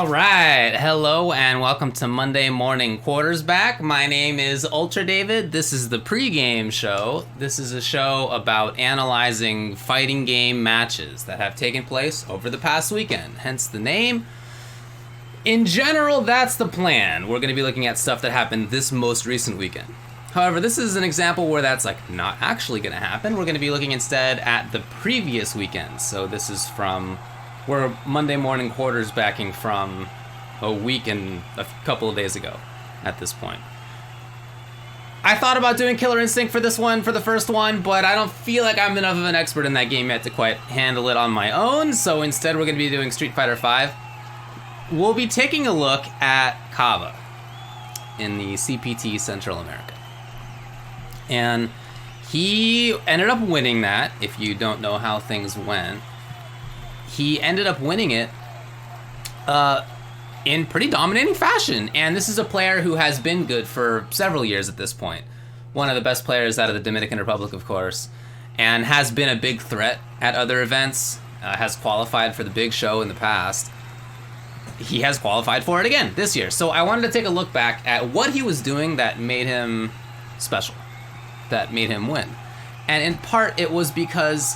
All right, hello and welcome to Monday Morning Quartersback. My name is UltraDavid. This is the pregame show. This is a show about analyzing fighting game matches that have taken place over the past weekend, hence the name. In general, that's the plan. We're going to be looking at stuff that happened this most recent weekend. However, this is an example where that's not actually going to happen. We're going to be looking instead at the previous weekend. So this is from... We're Monday morning quarterbacking from a week and a couple of days ago at this point. I thought about doing Killer Instinct for this one, for the first one, but I don't feel like I'm enough of an expert in that game yet to quite handle it on my own, so instead we're going to be doing Street Fighter V. We'll be taking a look at Cabba in the CPT Central America. And he ended up winning that, if you don't know how things went. He ended up winning it in pretty dominating fashion. And this is a player who has been good for several years at this point. One of the best players out of the Dominican Republic, of course, and has been a big threat at other events, has qualified for the big show in the past. He has qualified for it again this year. So I wanted to take a look back at what he was doing that made him special, that made him win. And in part, it was because...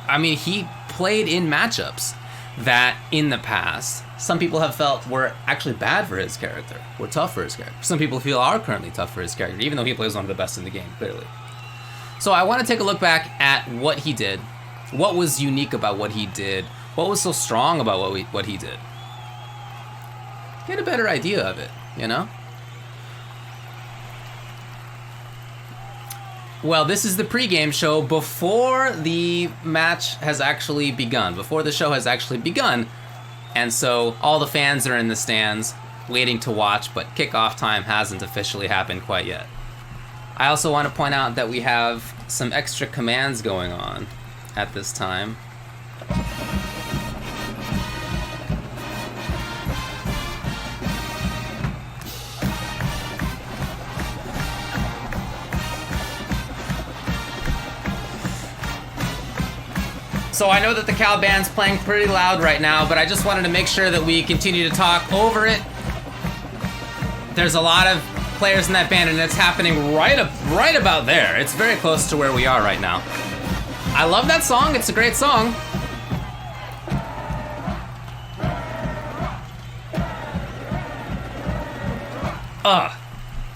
he played in matchups that, in the past, some people have felt were actually bad for his character, were tough for his character. Some people feel are currently tough for his character, even though he plays one of the best in the game, clearly. So I want to take a look back at what he did, what was unique about what he did, what was so strong about what he did. Get a better idea of it, you know? Well, this is the pregame show before the match has actually begun, before the show has actually begun. And so all the fans are in the stands waiting to watch, but kickoff time hasn't officially happened quite yet. I also want to point out that we have some extra commands going on at this time. So I know that the Cal band's playing pretty loud right now, but I just wanted to make sure that we continue to talk over it. There's a lot of players in that band, and it's happening right about there. It's very close to where we are right now. I love that song. It's a great song.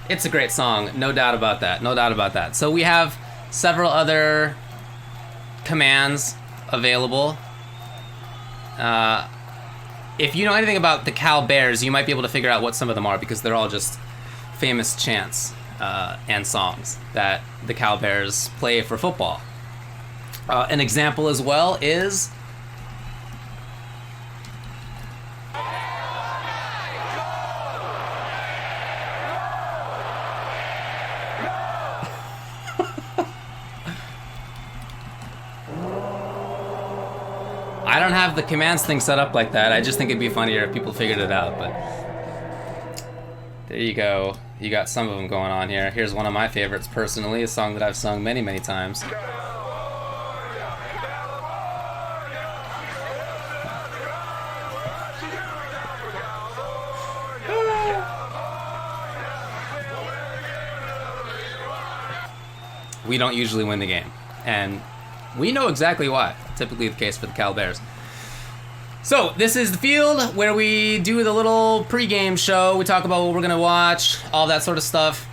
It's a great song. No doubt about that. No doubt about that. So we have several other commands available. If you know anything about the Cal Bears, you might be able to figure out what some of them are, because they're all just famous chants and songs that the Cal Bears play for football. An example as well is... I don't have the commands thing set up like that. I just think it'd be funnier if people figured it out, but there you go. You got some of them going on here. Here's one of my favorites personally, a song that I've sung many, many times. We don't usually win the game, and we know exactly why. Typically the case for the Cal Bears. So this is the field where we do the little pregame show. We talk about what we're going to watch, all that sort of stuff.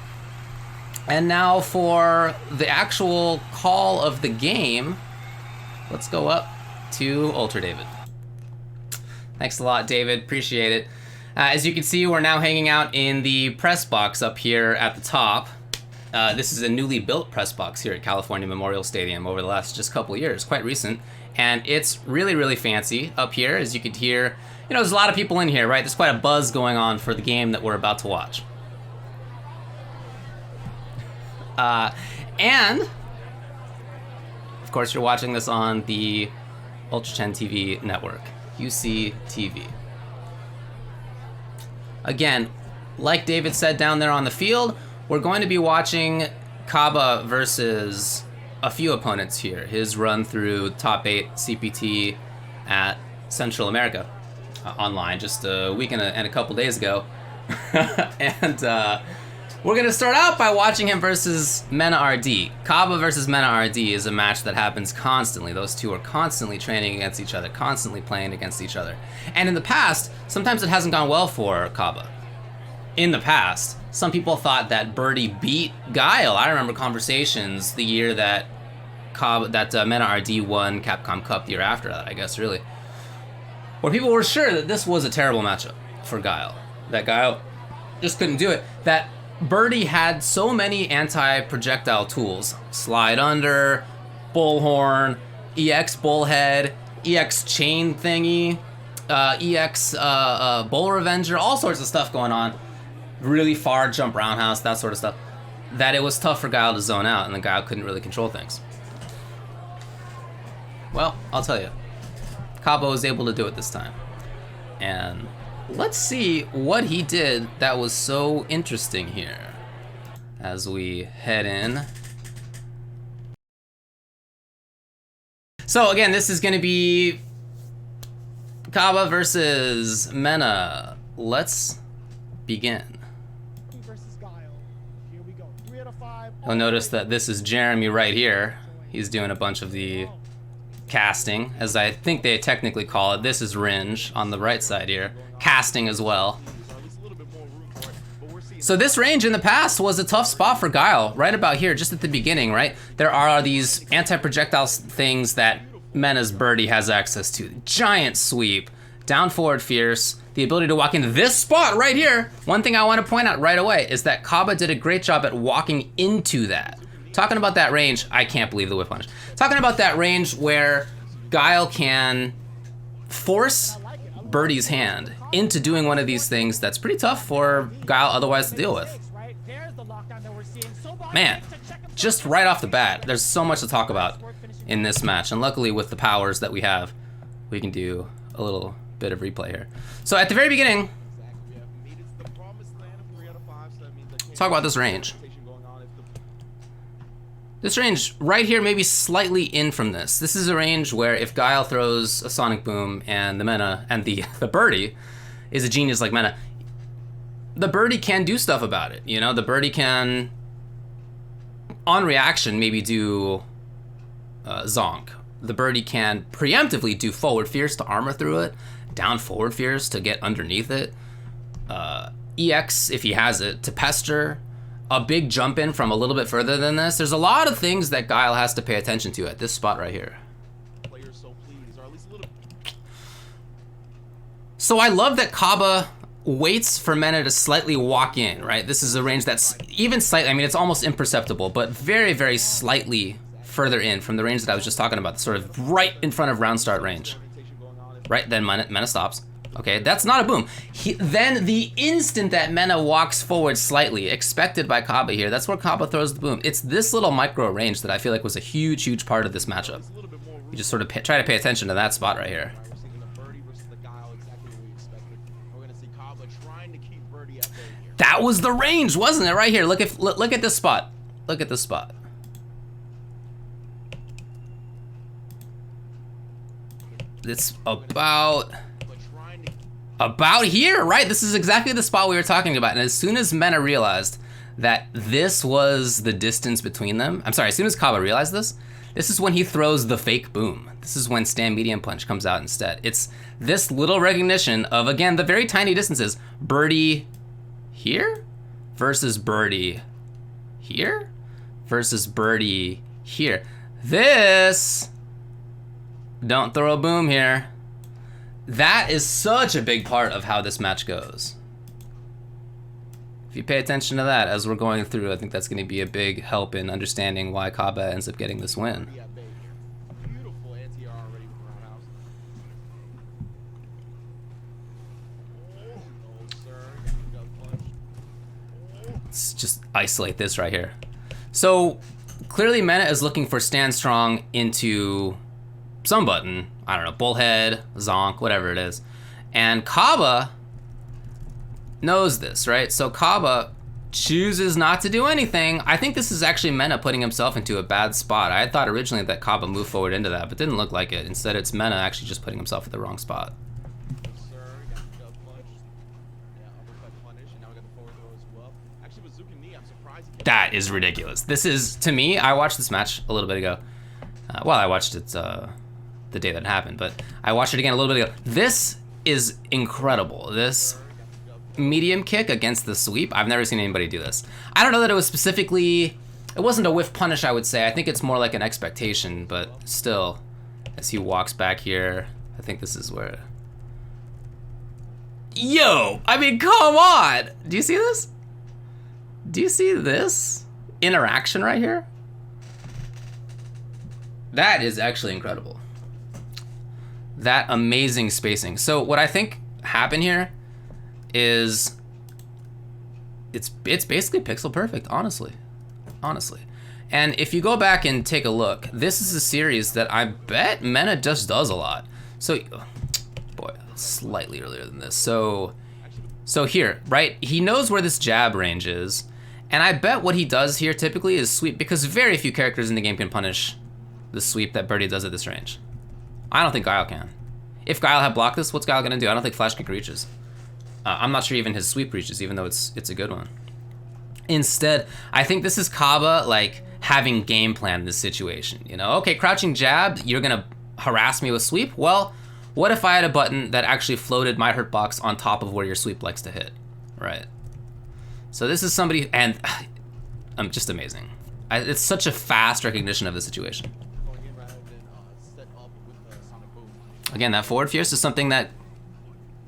And now for the actual call of the game, let's go up to UltraDavid. Thanks a lot, David. Appreciate it. As you can see, we're now hanging out in the press box up here at the top. This is a newly built press box here at California Memorial Stadium over the last just couple of years, quite recent. And it's really, really fancy up here, as you could hear. You know, there's a lot of people in here, right? There's quite a buzz going on for the game that we're about to watch. And, of course, you're watching this on the Ultra 10 TV network, UCTV. Again, like David said down there on the field, we're going to be watching Cabba versus a few opponents here. His run through top 8 CPT at Central America. online just a week and a couple days ago. And we're going to start out by watching him versus Mena RD. Caba versus Mena RD is a match that happens constantly. Those two are constantly training against each other, constantly playing against each other. And in the past, sometimes it hasn't gone well for Caba. In the past, some people thought that Birdie beat Guile. I remember conversations the year that Mena RD won Capcom Cup the year after that, I guess, really, where people were sure that this was a terrible matchup for Guile. That Guile just couldn't do it. That Birdie had so many anti-projectile tools. Slide under, bullhorn, EX bullhead, EX chain thingy, EX bull revenger, all sorts of stuff going on. Really far jump roundhouse, that sort of stuff. That it was tough for Guile to zone out, and the Guile couldn't really control things. Well, I'll tell you. Cabba was able to do it this time. And let's see what he did that was so interesting here as we head in. So again, this is going to be Cabba versus Mena. Let's begin. You'll notice that this is Jeremy right here. He's doing a bunch of the casting, as I think they technically call it. This is range on the right side here. Casting as well. So this range in the past was a tough spot for Guile, right about here, just at the beginning, right? There are these anti-projectile things that Mena's Birdie has access to. Giant sweep, down forward fierce, the ability to walk into this spot right here. One thing I want to point out right away is that Cabba did a great job at walking into that. Talking about that range, I can't believe the whip punch. Talking about that range where Guile can force Birdie's hand into doing one of these things that's pretty tough for Guile otherwise to deal with. Man, just right off the bat, there's so much to talk about in this match, and luckily with the powers that we have, we can do a little bit of replay here. So at the very beginning, let's talk about this range. This range right here may be slightly in from this. This is a range where if Guile throws a Sonic Boom and the Mena and the Birdie is a genius like Mena, the Birdie can do stuff about it. You know, the Birdie can, on reaction, maybe do Zonk. The Birdie can preemptively do forward fierce to armor through it, down forward fierce to get underneath it, EX if he has it to pester, a big jump in from a little bit further than this. There's a lot of things that Guile has to pay attention to at this spot right here. So I love that Cabba waits for Mena to slightly walk in, right? This is a range that's even slightly, I mean, it's almost imperceptible, but very, very slightly further in from the range that I was just talking about, sort of right in front of round start range. Right, then Mena stops. Okay, that's not a boom. Then the instant that Mena walks forward slightly, expected by Cabba here, that's where Cabba throws the boom. It's this little micro range that I feel like was a huge, huge part of this matchup. You just sort of try to pay attention to that spot right here. That was the range, wasn't it? Right here. Look at this spot. Look at this spot. It's about here, right? This is exactly the spot we were talking about. And as soon as Mena realized that this was the distance between them, I'm sorry, as soon as Cabba realized this is when he throws the fake boom. This is when stand medium punch comes out instead. It's this little recognition of, again, the very tiny distances. Birdie here versus Birdie here versus Birdie here. This, don't throw a boom here. That is such a big part of how this match goes. If you pay attention to that as we're going through, I think that's going to be a big help in understanding why Cabba ends up getting this win. Let's just isolate this right here. So clearly Mena is looking for stand strong into some button. I don't know, bullhead, zonk, whatever it is. And Cabba knows this, right? So Cabba chooses not to do anything. I think this is actually Mena putting himself into a bad spot. I had thought originally that Cabba moved forward into that, but didn't look like it. Instead, it's Mena actually just putting himself at the wrong spot. That is ridiculous. This is, to me, I watched this match a little bit ago. Well, I watched it the day that it happened, but I watched it again a little bit ago. This is incredible. This medium kick against the sweep, I've never seen anybody do this. I don't know that it was specifically, it wasn't a whiff punish, I would say. I think it's more like an expectation, but still, as he walks back here, I think this is where... Yo! I mean, come on! Do you see this? Do you see this interaction right here? That is actually incredible. That amazing spacing. So what I think happened here is it's basically pixel perfect, honestly. And if you go back and take a look, this is a series that I bet Mena just does a lot. So, boy, slightly earlier than this. So here, right? He knows where this jab range is, and I bet what he does here typically is sweep, because very few characters in the game can punish the sweep that Birdie does at this range. I don't think Guile can. If Guile had blocked this, what's Guile gonna do? I don't think Flash Kick reaches. I'm not sure even his sweep reaches, even though it's a good one. Instead, I think this is Cabba, like, having game planned this situation. You know, okay, crouching jab, you're gonna harass me with sweep? Well, what if I had a button that actually floated my hurt box on top of where your sweep likes to hit, right? So this is somebody, and I'm just amazing. It's such a fast recognition of the situation. Again, that forward fierce is something that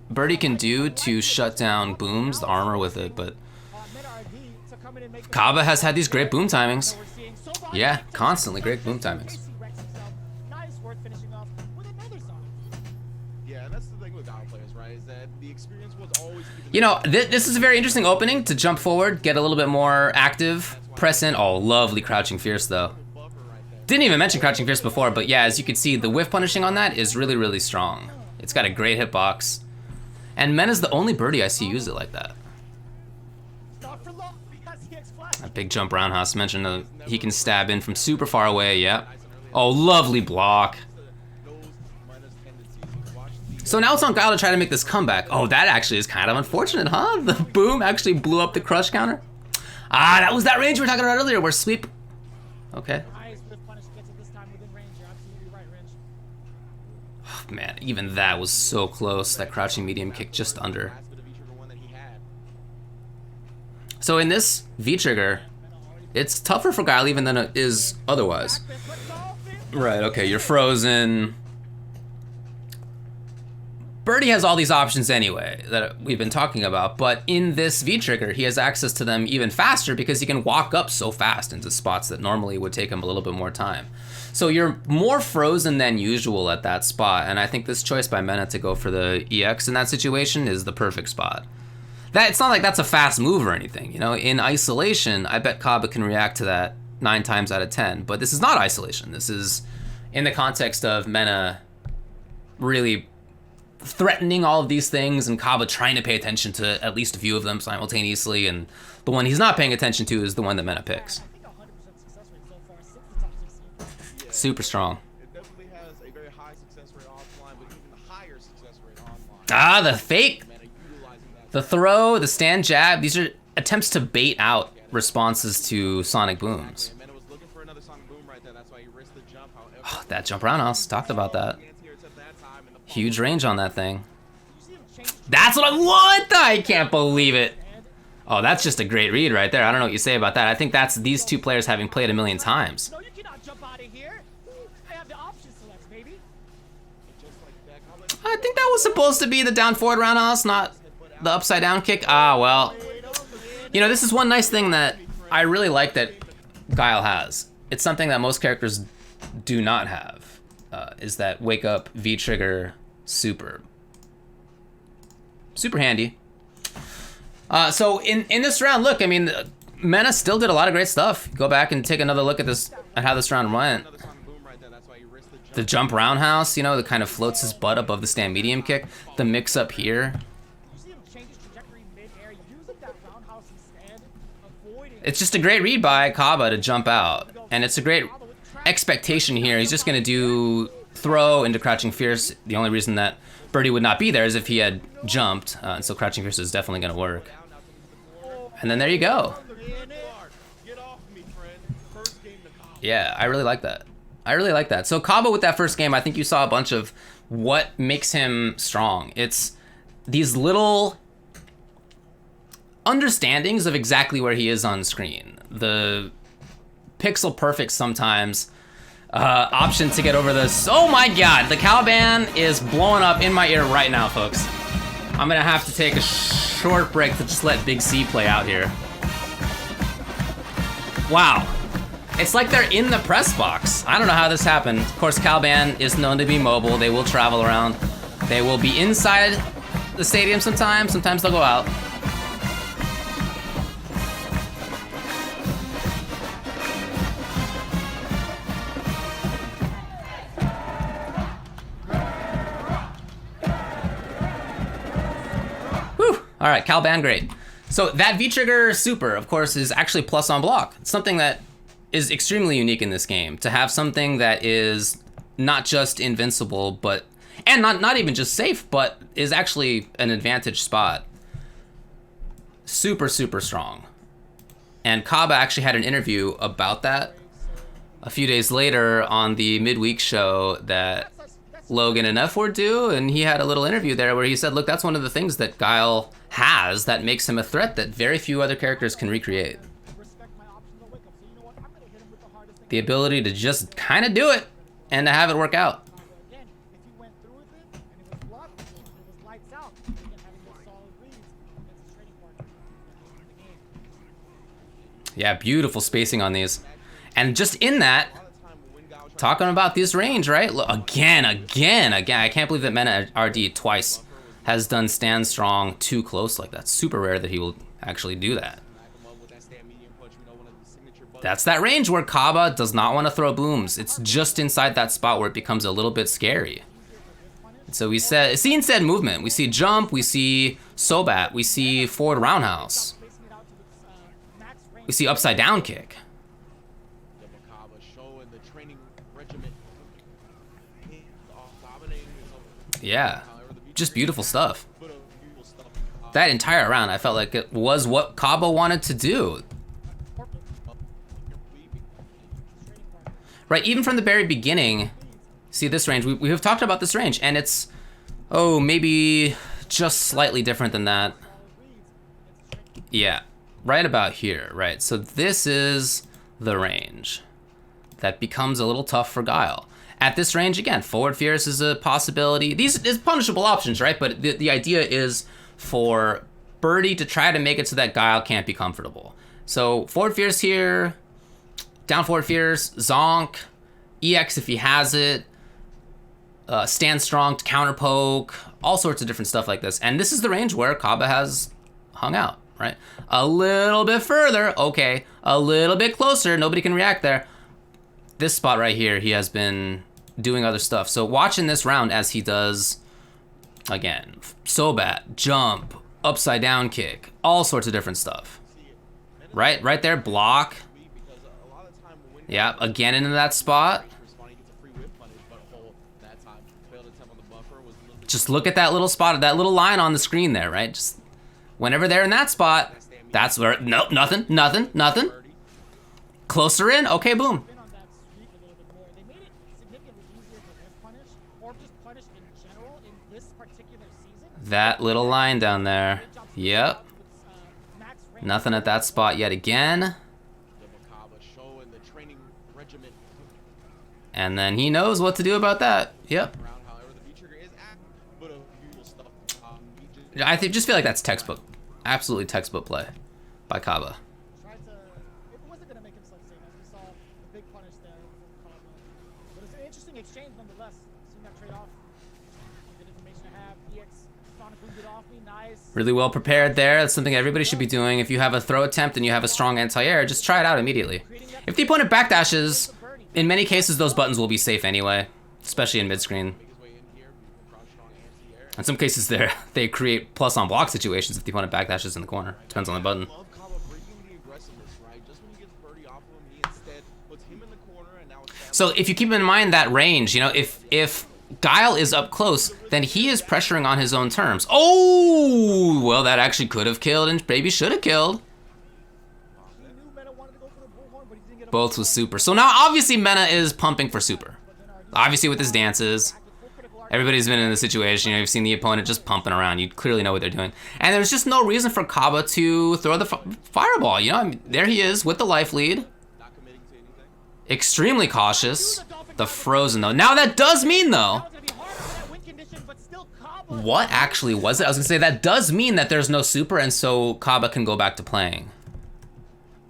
Birdie can do to shut down booms, the armor with it, but Cabba has had these great boom timings. Yeah, constantly great boom timings. You know, this is a very interesting opening to jump forward, get a little bit more active, press in. Oh, lovely crouching fierce though. Didn't even mention crouching fierce before, but yeah, as you can see, the whiff punishing on that is really, really strong. It's got a great hitbox. And Mena's the only Birdie I see use it like that. A big jump roundhouse. Mentioned he can stab in from super far away, yeah. Oh, lovely block. So now it's on Guile to try to make this comeback. Oh, that actually is kind of unfortunate, huh? The boom actually blew up the crush counter. Ah, that was that range we were talking about earlier where sweep... Okay. Oh, man, even that was so close. That crouching medium kick just under. So in this V-trigger, it's tougher for Guile even than it is otherwise. Right, okay, you're frozen. Birdie has all these options anyway that we've been talking about, but in this V-trigger, he has access to them even faster because he can walk up so fast into spots that normally would take him a little bit more time. So you're more frozen than usual at that spot, and I think this choice by Mena to go for the EX in that situation is the perfect spot. It's not like that's a fast move or anything, you know? In isolation, I bet Cabba can react to that 9 times out of 10, but this is not isolation. This is in the context of Mena really threatening all of these things and Cabba trying to pay attention to at least a few of them simultaneously, and the one he's not paying attention to is the one that Mena picks. Super strong. Ah, the fake, the throw, the stand jab, these are attempts to bait out responses to sonic booms. Oh, that jump roundhouse, talked about that. Huge range on that thing. That's what I can't believe it. Oh, that's just a great read right there. I don't know what you say about that. I think that's these two players having played a million times. I think that was supposed to be the down forward roundhouse, not the upside down kick. Ah, well. You know, this is one nice thing that I really like that Guile has. It's something that most characters do not have, is that wake up V-trigger super handy. So in this round, look, I mean, Mena still did a lot of great stuff. Go back and take another look at this, at how this round went. The jump roundhouse, you know, that kind of floats his butt above the stand medium kick. The mix up here. It's just a great read by Cabba to jump out. And it's a great expectation here. He's just gonna do throw into crouching fierce. The only reason that Birdie would not be there is if he had jumped. And so crouching fierce is definitely gonna work. And then there you go. Yeah, I really like that. I really like that. So Caba with that first game, I think you saw a bunch of what makes him strong. It's these little understandings of exactly where he is on screen. The pixel perfect sometimes. Option to get over this. Oh my god, the Caliban is blowing up in my ear right now, folks. I'm gonna have to take a short break to just let Big C play out here. Wow. It's like they're in the press box. I don't know how this happened. Of course, Caliban is known to be mobile. They will travel around. They will be inside the stadium sometimes. Sometimes they'll go out. Whew. All right, Caliban, great. So that V-Trigger super, of course, is actually plus on block. It's something that is extremely unique in this game, to have something that is not just invincible, but and not even just safe, but is actually an advantage spot. Super, super strong. And Cabba actually had an interview about that a few days later on the midweek show that Logan and F would do, and he had a little interview there where he said, look, that's one of the things that Guile has that makes him a threat that very few other characters can recreate. The ability to just kind of do it and to have it work out. Yeah, beautiful spacing on these. And just in that, talking about this range, right? Look, again. I can't believe that Mena RD twice has done stand strong too close like that. Super rare that he will actually do that. That's that range where Cabba does not want to throw booms. It's just inside that spot where it becomes a little bit scary. So we see instead movement. We see jump, we see Sobat, we see forward roundhouse. We see upside down kick. Yeah, just beautiful stuff. That entire round, I felt like it was what Cabba wanted to do. Right, even from the very beginning, see this range, we have talked about this range, and it's, oh, maybe just slightly different than that. Yeah, right about here, right? So this is the range that becomes a little tough for Guile. At this range, again, forward fierce is a possibility. These is punishable options, right? But the idea is for Birdie to try to make it so that Guile can't be comfortable. So forward fierce here, down forward fierce, zonk, EX if he has it, stand strong to counter poke, all sorts of different stuff like this. And this is the range where Cabba has hung out, right? A little bit further, okay, a little bit closer, nobody can react there. This spot right here, he has been doing other stuff. So watching this round as he does, again, Sobat, jump, upside down kick, all sorts of different stuff. Right there, block. Yeah, again into that spot. Just look at that little spot, that little line on the screen there, right? Just whenever they're in that spot, that's where, nope, nothing. Closer in, okay, boom. That little line down there, yep. Nothing at that spot yet again. And then he knows what to do about that. Yep. I just feel like that's textbook. Absolutely textbook play by Cabba. Really well prepared there. That's something everybody should be doing. If you have a throw attempt and you have a strong anti-air, just try it out immediately. If the opponent backdashes, in many cases those buttons will be safe anyway, especially in mid-screen. In some cases they create plus on block situations if the opponent backdashes in the corner. Depends on the button. So if you keep in mind that range, you know, if Guile is up close, then he is pressuring on his own terms. Oh, well, that actually could have killed and maybe should have killed. Both with super. So now obviously Mena is pumping for super. Obviously with his dances. Everybody's been in the situation, you know, you've seen the opponent just pumping around. You clearly know what they're doing. And there's just no reason for Cabba to throw the fireball, you know? I mean, there he is with the life lead. Extremely cautious. The frozen though. Now that does mean though, what actually was it? I was gonna say that does mean that there's no super and so Cabba can go back to playing.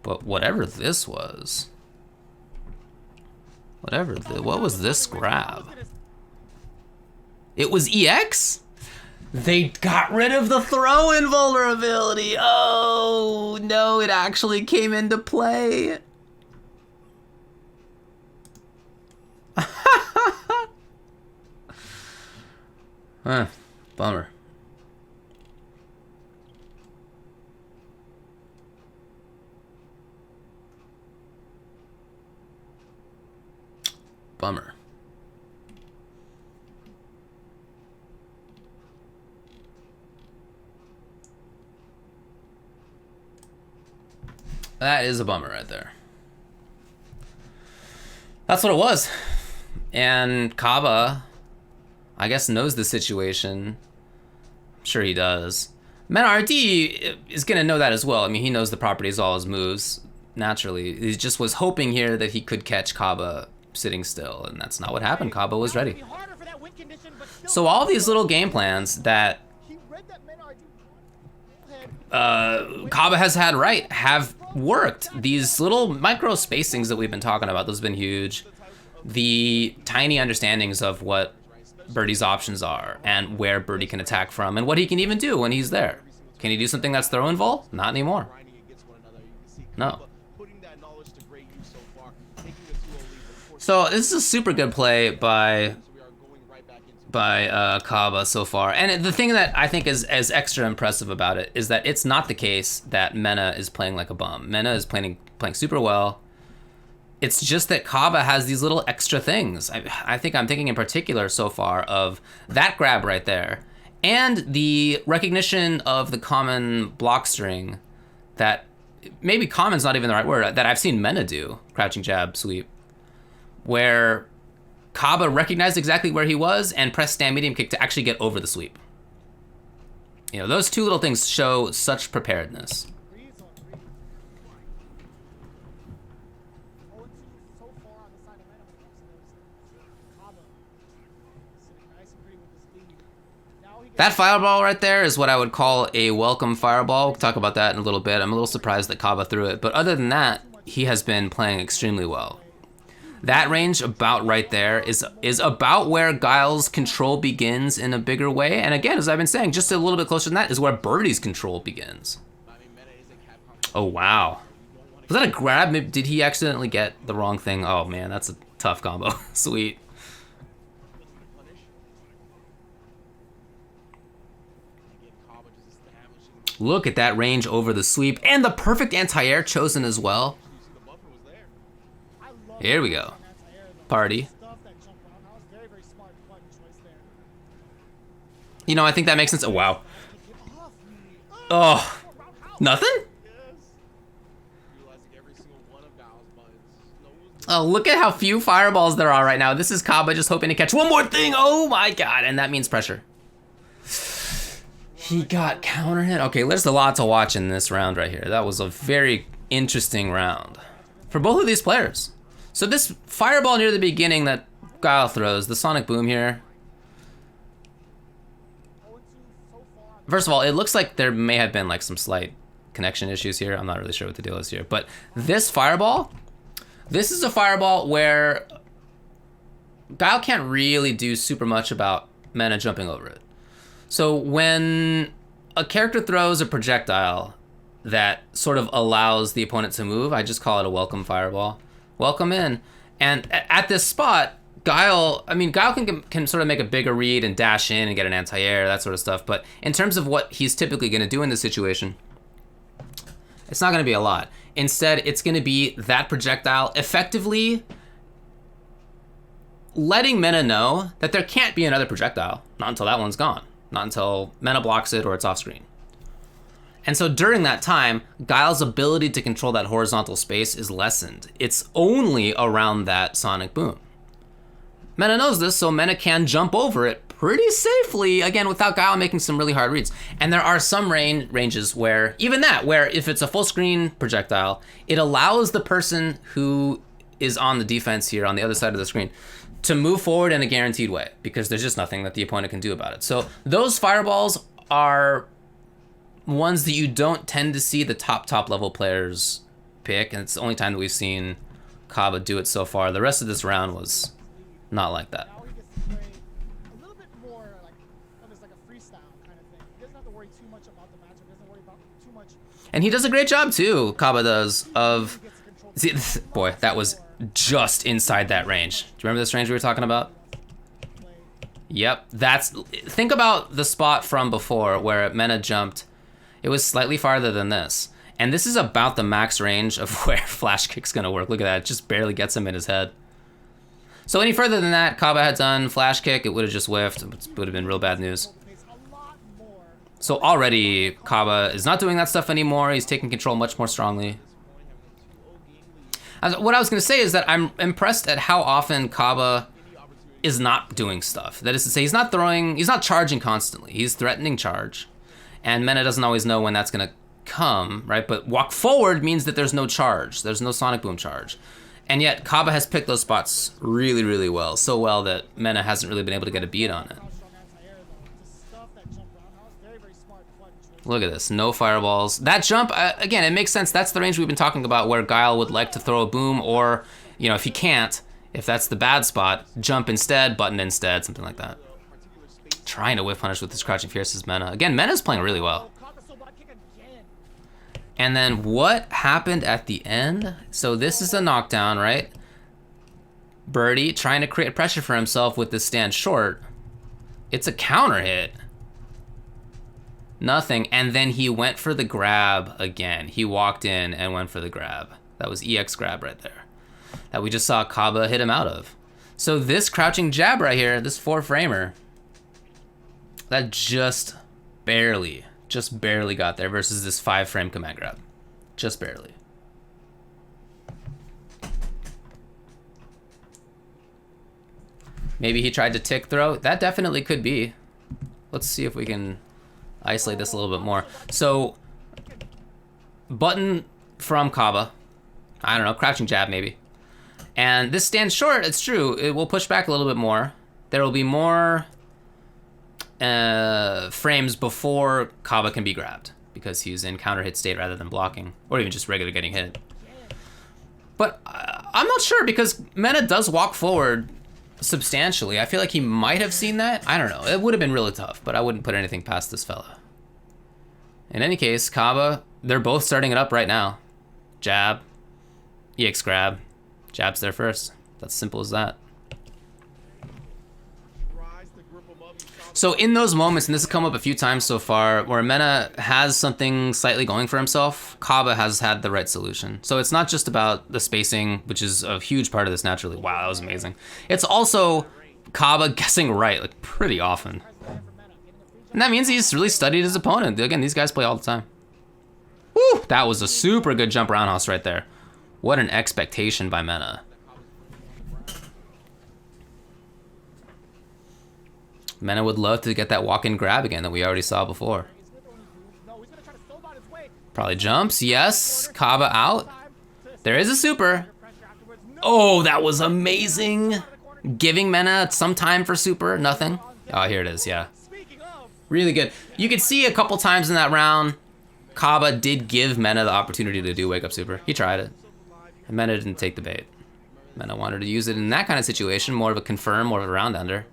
But whatever this was, what was this grab? It was EX? They got rid of the throw-in vulnerability. Oh, no, it actually came into play. Huh, bummer. Bummer. That is a bummer right there. That's what it was. And Cabba, I guess, knows the situation. I'm sure he does. RD is going to know that as well. I mean, he knows the properties of all his moves, naturally. He just was hoping here that he could catch Cabba sitting still, and that's not what happened. Cabba was ready. So all these little game plans that Cabba has had right have worked. These little micro spacings that we've been talking about, those have been huge. The tiny understandings of what Birdie's options are and where Birdie can attack from and what he can even do when he's there. Can he do something that's throw and vol? Not anymore. No. So this is a super good play by Cabba so far. And the thing that I think is as extra impressive about it is that it's not the case that Mena is playing like a bum. Mena is playing super well. It's just that Cabba has these little extra things. I think I'm thinking in particular so far of that grab right there and the recognition of the common block string that maybe common's not even the right word, that I've seen Mena do, crouching jab sweep, where Cabba recognized exactly where he was and pressed stand medium kick to actually get over the sweep. You know, those two little things show such preparedness. That fireball right there is what I would call a welcome fireball. We'll talk about that in a little bit. I'm a little surprised that Cabba threw it, but other than that, he has been playing extremely well. That range about right there is about where Guile's control begins in a bigger way. And again, as I've been saying, just a little bit closer than that is where Birdie's control begins. Oh, wow. Was that a grab? Did he accidentally get the wrong thing? Oh, man, that's a tough combo. Sweet. Look at that range over the sweep and the perfect anti-air chosen as well. Here we go. Party. You know, I think that makes sense. Oh, wow. Oh, nothing? Oh, look at how few fireballs there are right now. This is Cabba just hoping to catch one more thing. Oh my God, and that means pressure. He got counter hit. Okay, there's a lot to watch in this round right here. That was a very interesting round for both of these players. So this fireball near the beginning that Guile throws, the sonic boom here. First of all, it looks like there may have been like some slight connection issues here. I'm not really sure what the deal is here, but this fireball, this is a fireball where Guile can't really do super much about Mena jumping over it. So when a character throws a projectile that sort of allows the opponent to move, I just call it a welcome fireball. Welcome in. And at this spot, Guile can sort of make a bigger read and dash in and get an anti-air, that sort of stuff. But in terms of what he's typically going to do in this situation, it's not going to be a lot. Instead, it's going to be that projectile effectively letting Mena know that there can't be another projectile. Not until that one's gone. Not until Mena blocks it or it's off screen. And so during that time, Guile's ability to control that horizontal space is lessened. It's only around that sonic boom. Mena knows this, so Mena can jump over it pretty safely, again, without Guile making some really hard reads. And there are some ranges where, even that, where if it's a full screen projectile, it allows the person who is on the defense here on the other side of the screen to move forward in a guaranteed way, because there's just nothing that the opponent can do about it. So those fireballs are ones that you don't tend to see the top level players pick, and it's the only time that we've seen Cabba do it so far. The rest of this round was not like that. Now he gets to play a little bit more like almost like a freestyle kind of thing. He doesn't have to worry too much about the matchup. He doesn't worry about too much. And he does a great job too, Cabba does, of... See, boy, that was just inside that range. Do you remember this range we were talking about? Yep, that's... Think about the spot from before where Mena jumped. It was slightly farther than this. And this is about the max range of where Flash Kick's gonna work. Look at that, it just barely gets him in his head. So any further than that, Cabba had done Flash Kick, it would have just whiffed. It would have been real bad news. So already, Cabba is not doing that stuff anymore. He's taking control much more strongly. What I was gonna say is that I'm impressed at how often Cabba is not doing stuff. That is to say, he's not charging constantly. He's threatening charge. And Mena doesn't always know when that's gonna come, right? But walk forward means that there's no charge. There's no sonic boom charge. And yet, Cabba has picked those spots really, really well. So well that Mena hasn't really been able to get a beat on it. Look at this, no fireballs. That jump, again, it makes sense. That's the range we've been talking about where Guile would like to throw a boom, or, you know, if he can't, if that's the bad spot, jump instead, button instead, something like that. Trying to whiff punish with this crouching fierce is Mena. Again, Mena's playing really well. And then what happened at the end? So this is a knockdown, right? Birdie trying to create pressure for himself with this stand short. It's a counter hit. Nothing, and then he went for the grab again. He walked in and went for the grab. That was EX grab right there. That we just saw Cabba hit him out of. So this crouching jab right here, this 4-framer, that just barely got there versus this 5-frame command grab. Just barely. Maybe he tried to tick throw. That definitely could be. Let's see if we can isolate this a little bit more. So, button from Cabba. I don't know, crouching jab maybe. And this stand short, it's true, it will push back a little bit more. There will be more frames before Cabba can be grabbed, because he's in counter hit state rather than blocking, or even just regular getting hit. But I'm not sure, because Mena does walk forward substantially. I feel like he might have seen that. I don't know. It would have been really tough, but I wouldn't put anything past this fella. In any case, Cabba, they're both starting it up right now. Jab, EX grab, jab's there first. That's simple as that. So in those moments, and this has come up a few times so far, where Mena has something slightly going for himself, Cabba has had the right solution. So it's not just about the spacing, which is a huge part of this naturally. Wow, that was amazing. It's also Cabba guessing right, like pretty often. And that means he's really studied his opponent. Again, these guys play all the time. Woo, that was a super good jump roundhouse right there. What an expectation by Mena. Mena would love to get that walk-in grab again that we already saw before. Probably jumps, yes. Cabba out. There is a super. Oh, that was amazing. Giving Mena some time for super, nothing. Oh, here it is, yeah. Really good. You could see a couple times in that round, Cabba did give Mena the opportunity to do wake-up super. He tried it. And Mena didn't take the bait. Mena wanted to use it in that kind of situation, more of a confirm, more of a round ender.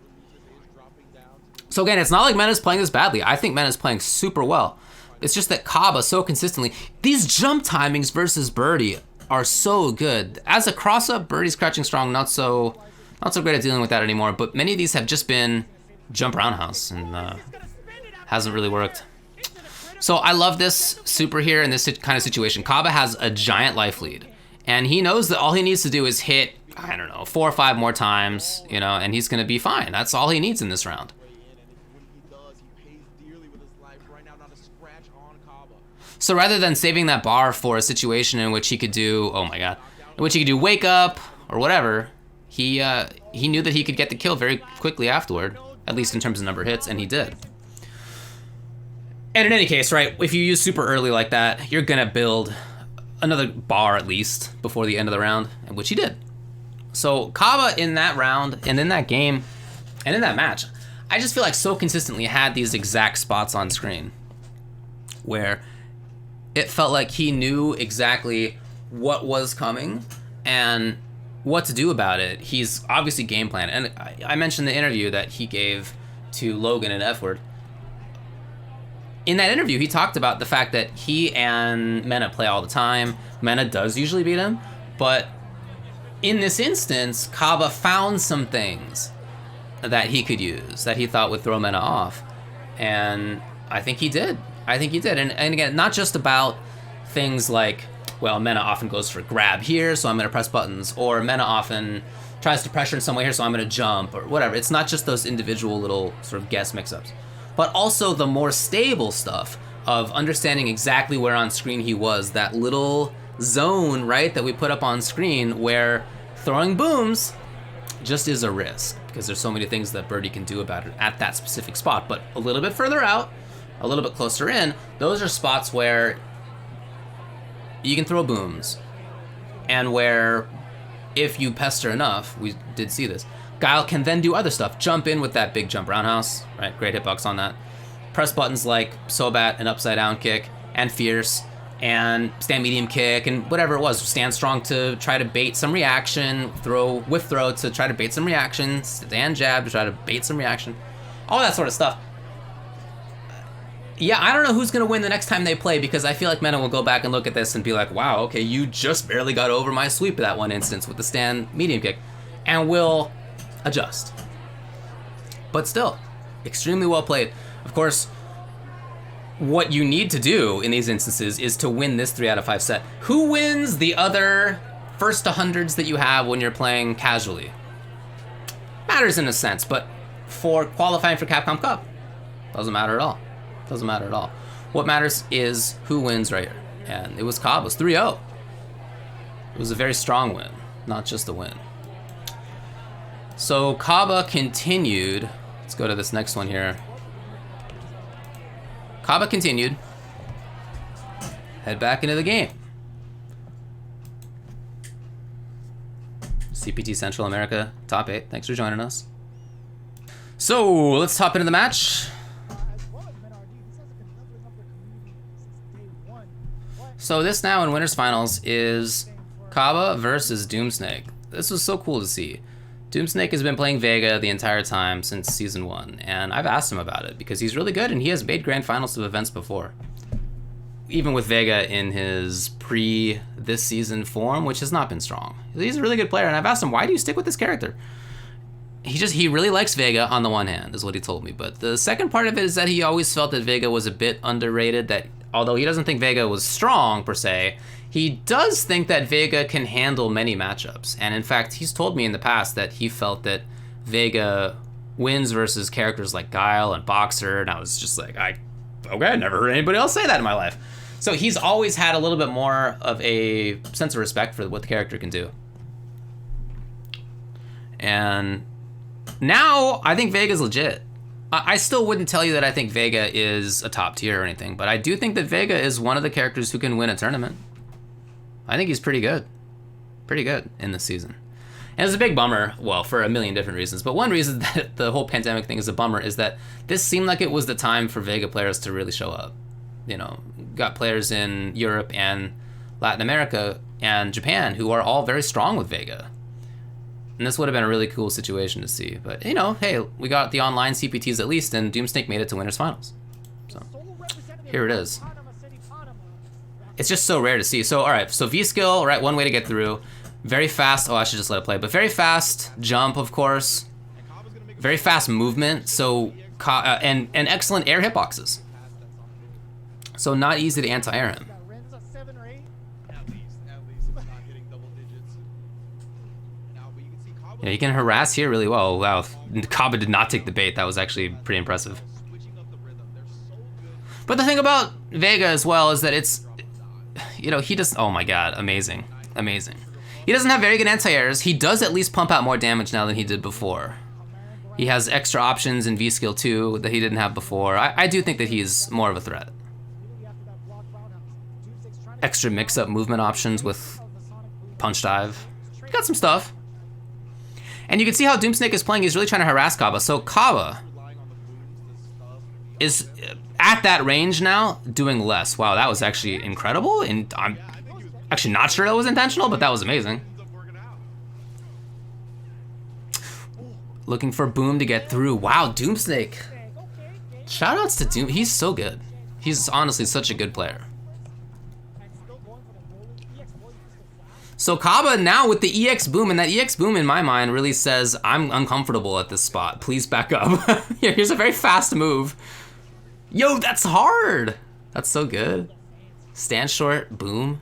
So again, it's not like Mena's playing this badly. I think Mena's playing super well. It's just that Cabba so consistently, these jump timings versus Birdie are so good. As a cross-up, Birdie's crouching strong, not so great at dealing with that anymore, but many of these have just been jump roundhouse, and hasn't really worked. So I love this super here in this kind of situation. Cabba has a giant life lead, and he knows that all he needs to do is hit, I don't know, 4 or 5 more times, you know, and he's gonna be fine. That's all he needs in this round. So rather than saving that bar for a situation in which he could do, oh my god, in which he could do wake up or whatever, he knew that he could get the kill very quickly afterward, at least in terms of number of hits, and he did. And in any case, right, if you use super early like that, you're gonna build another bar at least before the end of the round, which he did. So Cabba in that round and in that game and in that match, I just feel like so consistently had these exact spots on screen where it felt like he knew exactly what was coming and what to do about it. He's obviously game plan. And I mentioned the interview that he gave to Logan and F-Word. In that interview, he talked about the fact that he and Mena play all the time. Mena does usually beat him, but in this instance, Cabba found some things that he could use that he thought would throw Mena off. And I think he did. And again, not just about things like, well, Mena often goes for grab here, so I'm going to press buttons, or Mena often tries to pressure in some way here, so I'm going to jump, or whatever. It's not just those individual little sort of guess mix-ups, but also the more stable stuff of understanding exactly where on screen he was, that little zone, right, that we put up on screen where throwing booms just is a risk, because there's so many things that Birdie can do about it at that specific spot. But a little bit further out, a little bit closer in, those are spots where you can throw booms, and where if you pester enough, we did see this, Guile can then do other stuff. Jump in with that big jump roundhouse, right? Great hitbox on that. Press buttons like Sobat and upside down kick and fierce and stand medium kick and whatever it was. Stand strong to try to bait some reaction. Throw whiff throw to try to bait some reaction. Stand jab to try to bait some reaction. All that sort of stuff. Yeah, I don't know who's going to win the next time they play, because I feel like Mena will go back and look at this and be like, wow, okay, you just barely got over my sweep that one instance with the stand medium kick, and will adjust. But still, extremely well played. Of course, what you need to do in these instances is to win this 3 out of 5 set. Who wins the other first to hundreds that you have when you're playing casually? Matters in a sense, but for qualifying for Capcom Cup, doesn't matter at all. Doesn't matter at all. What matters is who wins right here. And it was Cabba's 3-0. It was a very strong win, not just a win. So Cabba continued. Let's go to this next one here. Cabba continued. Head back into the game. CPT Central America, top 8. Thanks for joining us. So let's hop into the match. So this now in Winners Finals is Cabba versus Doomsnake. This was so cool to see. Doomsnake has been playing Vega the entire time since Season 1, and I've asked him about it because he's really good and he has made Grand Finals of events before. Even with Vega in his pre-this season form, which has not been strong. He's a really good player, and I've asked him, why do you stick with this character? He really likes Vega on the one hand, is what he told me, but the second part of it is that he always felt that Vega was a bit underrated, that although he doesn't think Vega was strong, per se, he does think that Vega can handle many matchups. And in fact, he's told me in the past that he felt that Vega wins versus characters like Guile and Boxer, and I was just like, okay, I never heard anybody else say that in my life. So he's always had a little bit more of a sense of respect for what the character can do. And now, I think Vega's legit. I still wouldn't tell you that I think Vega is a top tier or anything, but I do think that Vega is one of the characters who can win a tournament. I think he's pretty good. Pretty good in this season. And it's a big bummer, well, for a million different reasons, but one reason that the whole pandemic thing is a bummer is that this seemed like it was the time for Vega players to really show up. You know, got players in Europe and Latin America and Japan who are all very strong with Vega. And this would have been a really cool situation to see. But, you know, hey, we got the online CPTs at least, and Doomsnake made it to Winners Finals. So, here it is. It's just so rare to see. So, all right, so V-skill, right, one way to get through. Very fast, oh, I should just let it play, but very fast jump, of course. Very fast movement, so, and excellent air hitboxes. So not easy to anti-air him. Yeah, he can harass here really well. Wow, Cabba did not take the bait. That was actually pretty impressive. But the thing about Vega as well is that it's, you know, he just, oh my god, amazing, amazing. He doesn't have very good anti-airs. He does at least pump out more damage now than he did before. He has extra options in V-Skill too that he didn't have before. I do think that he's more of a threat. Extra mix-up movement options with Punch Dive. He got some stuff. And you can see how Doomsnake is playing. He's really trying to harass Cabba. So Cabba is at that range now, doing less. Wow, that was actually incredible. And I'm actually not sure that was intentional, but that was amazing. Looking for Boom to get through. Wow, Doomsnake. Shoutouts to Doom. He's so good. He's honestly such a good player. So Cabba now with the EX Boom, and that EX Boom in my mind really says, I'm uncomfortable at this spot. Please back up. Here's a very fast move. Yo, that's hard. That's so good. Stand short, boom.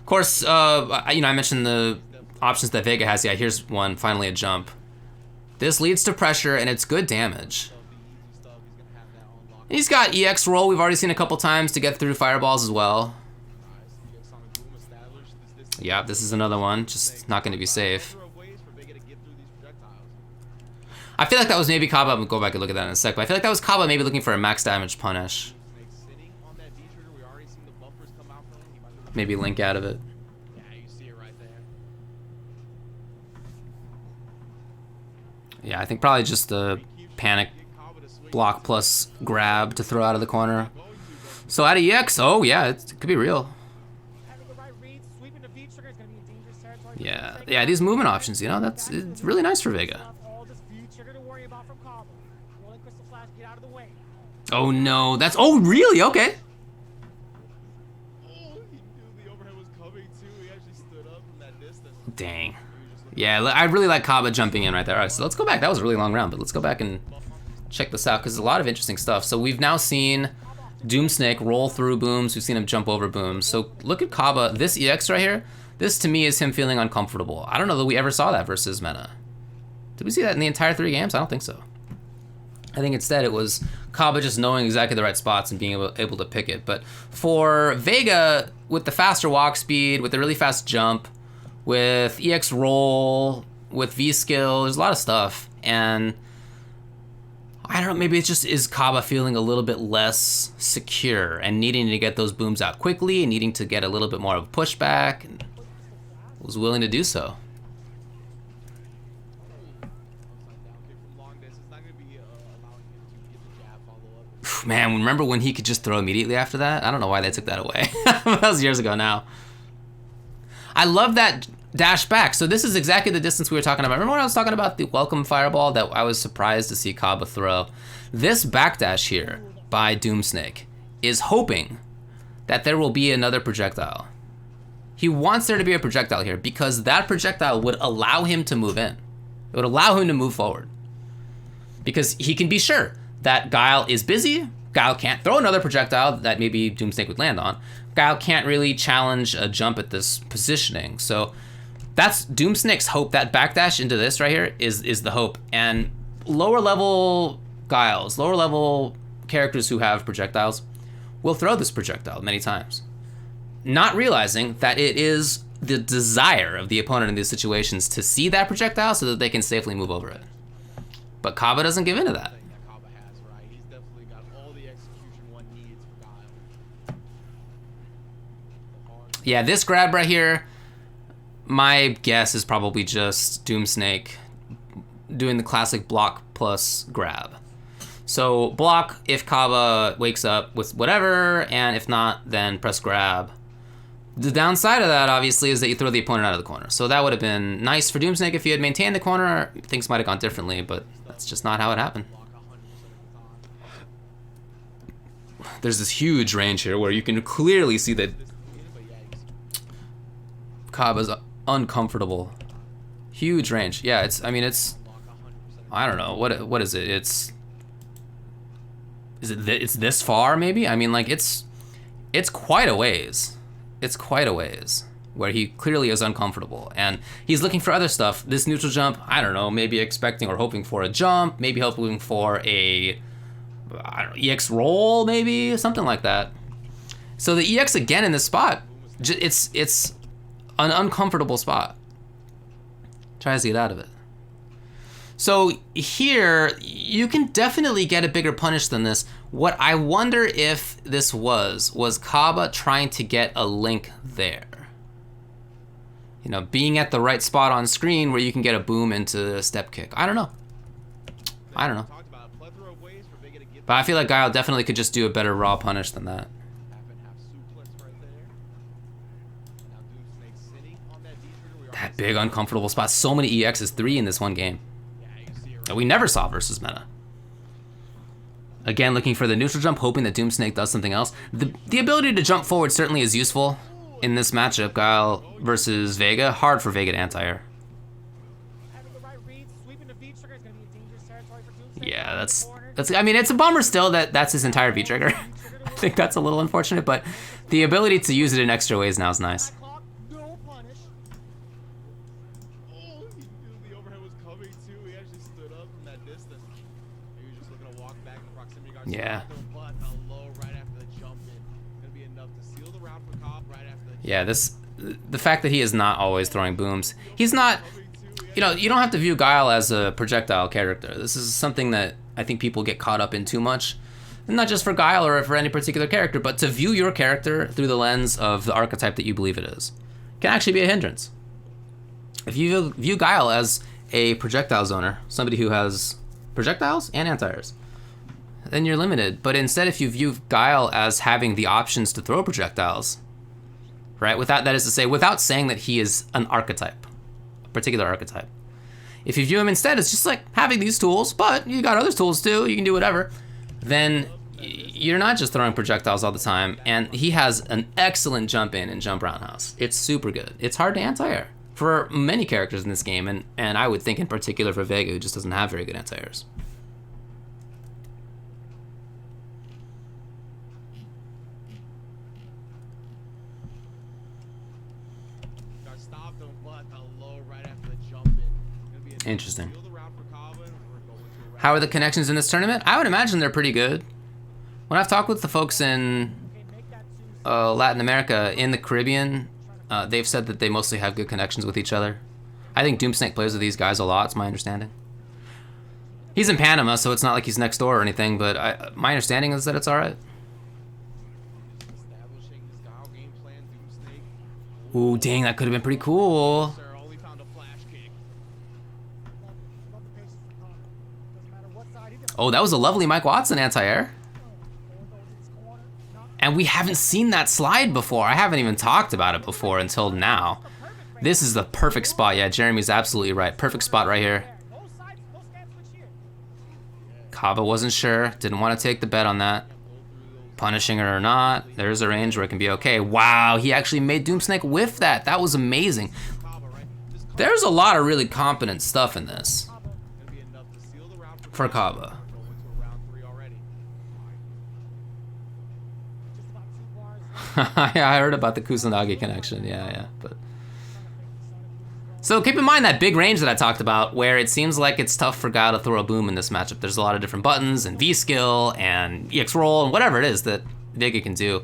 Of course, you know, I mentioned the options that Vega has. Yeah, here's one, finally a jump. This leads to pressure, and it's good damage. And he's got EX roll, we've already seen a couple times to get through fireballs as well. Yeah, this is another one, just not gonna be safe. I feel like that was maybe Cabba, we'll go back and look at that in a sec, but I feel like that was Cabba maybe looking for a max damage punish. Maybe link out of it. Yeah, I think probably just the panic block plus grab to throw out of the corner. So out of EX, oh yeah, it could be real. Yeah, these movement options, you know, it's really nice for Vega. Oh no, that's, oh really, okay. Dang. Yeah, I really like Cabba jumping in right there. All right, so let's go back. That was a really long round, but let's go back and check this out because there's a lot of interesting stuff. So we've now seen Doomsnake roll through booms. We've seen him jump over booms. So look at Cabba. This EX right here, this to me is him feeling uncomfortable. I don't know that we ever saw that versus Mena. Did we see that in the entire 3 games? I don't think so. I think instead it was Cabba just knowing exactly the right spots and being able to pick it. But for Vega, with the faster walk speed, with the really fast jump, with EX roll, with V-Skill, there's a lot of stuff. And I don't know, maybe it just is Cabba feeling a little bit less secure and needing to get those booms out quickly and needing to get a little bit more of a pushback, and was willing to do so. Man, remember when he could just throw immediately after that? I don't know why they took that away. That was years ago now. I love that dash back. So this is exactly the distance we were talking about. Remember when I was talking about the welcome fireball that I was surprised to see Cabba throw? This backdash here by Doomsnake is hoping that there will be another projectile. He wants there to be a projectile here because that projectile would allow him to move in. It would allow him to move forward. Because he can be sure that Guile is busy. Guile can't throw another projectile that maybe Doomsnake would land on. Guile can't really challenge a jump at this positioning. So that's Doomsnake's hope. That backdash into this right here is the hope. And lower level Guiles, lower level characters who have projectiles will throw this projectile many times, not realizing that it is the desire of the opponent in these situations to see that projectile so that they can safely move over it. But Cabba doesn't give in to that. Yeah, this grab right here, my guess is probably just Doomsnake doing the classic block plus grab. So block if Cabba wakes up with whatever, and if not, then press grab. The downside of that, obviously, is that you throw the opponent out of the corner. So that would have been nice for Doomsnake if he had maintained the corner. Things might have gone differently, but that's just not how it happened. There's this huge range here where you can clearly see that Cabba's uncomfortable. Huge range. Yeah, it's, I mean, it's, I don't know, what is it? It's this far maybe? I mean, like, it's quite a ways. It's quite a ways where he clearly is uncomfortable and he's looking for other stuff. This neutral jump, I don't know, maybe expecting or hoping for a jump, maybe hoping for a I don't know, EX roll maybe, something like that. So the EX again in this spot, it's an uncomfortable spot. Tries to get out of it. So here, you can definitely get a bigger punish than this. What I wonder if this was Cabba trying to get a link there. You know, being at the right spot on screen where you can get a boom into a step kick. I don't know. But I feel like Guile definitely could just do a better raw punish than that. That big uncomfortable spot. So many EXs, 3 in this one game. That we never saw versus meta. Again, looking for the neutral jump, hoping that Doomsnake does something else. The ability to jump forward certainly is useful in this matchup. Guile versus Vega. Hard for Vega to anti-air. Yeah, that's. I mean, it's a bummer still that that's his entire V trigger. I think that's a little unfortunate, but the ability to use it in extra ways now is nice. Yeah. Yeah, the fact that he is not always throwing booms. He's not, you know, you don't have to view Guile as a projectile character. This is something that I think people get caught up in too much. And not just for Guile or for any particular character, but to view your character through the lens of the archetype that you believe it is can actually be a hindrance. If you view Guile as a projectile zoner, somebody who has projectiles and anti-airs, then you're limited. But instead, if you view Guile as having the options to throw projectiles, right? That is to say, without saying that he is an archetype, a particular archetype. If you view him instead as just like having these tools, but you got other tools too, you can do whatever, then you're not just throwing projectiles all the time. And he has an excellent jump in and jump roundhouse. It's super good. It's hard to anti-air for many characters in this game, and I would think in particular for Vega, who just doesn't have very good anti-airs. Interesting. How are the connections in this tournament? I would imagine they're pretty good. When I've talked with the folks in Latin America, in the Caribbean, they've said that they mostly have good connections with each other. I think Doomsnake plays with these guys a lot, it's my understanding. He's in Panama, so it's not like he's next door or anything, but my understanding is that it's alright. Ooh, dang, that could have been pretty cool. Oh, that was a lovely Mike Watson anti-air. And we haven't seen that slide before. I haven't even talked about it before until now. This is the perfect spot. Yeah, Jeremy's absolutely right. Perfect spot right here. Caba wasn't sure. Didn't want to take the bet on that. Punishing her or not. There's a range where it can be okay. Wow, he actually made Doomsnake whiff that. That was amazing. There's a lot of really competent stuff in this for Cabba. Yeah, I heard about the Kusanagi connection. Yeah. But so keep in mind that big range that I talked about, where it seems like it's tough for Guile to throw a boom in this matchup. There's a lot of different buttons and V skill and EX roll and whatever it is that Vega can do.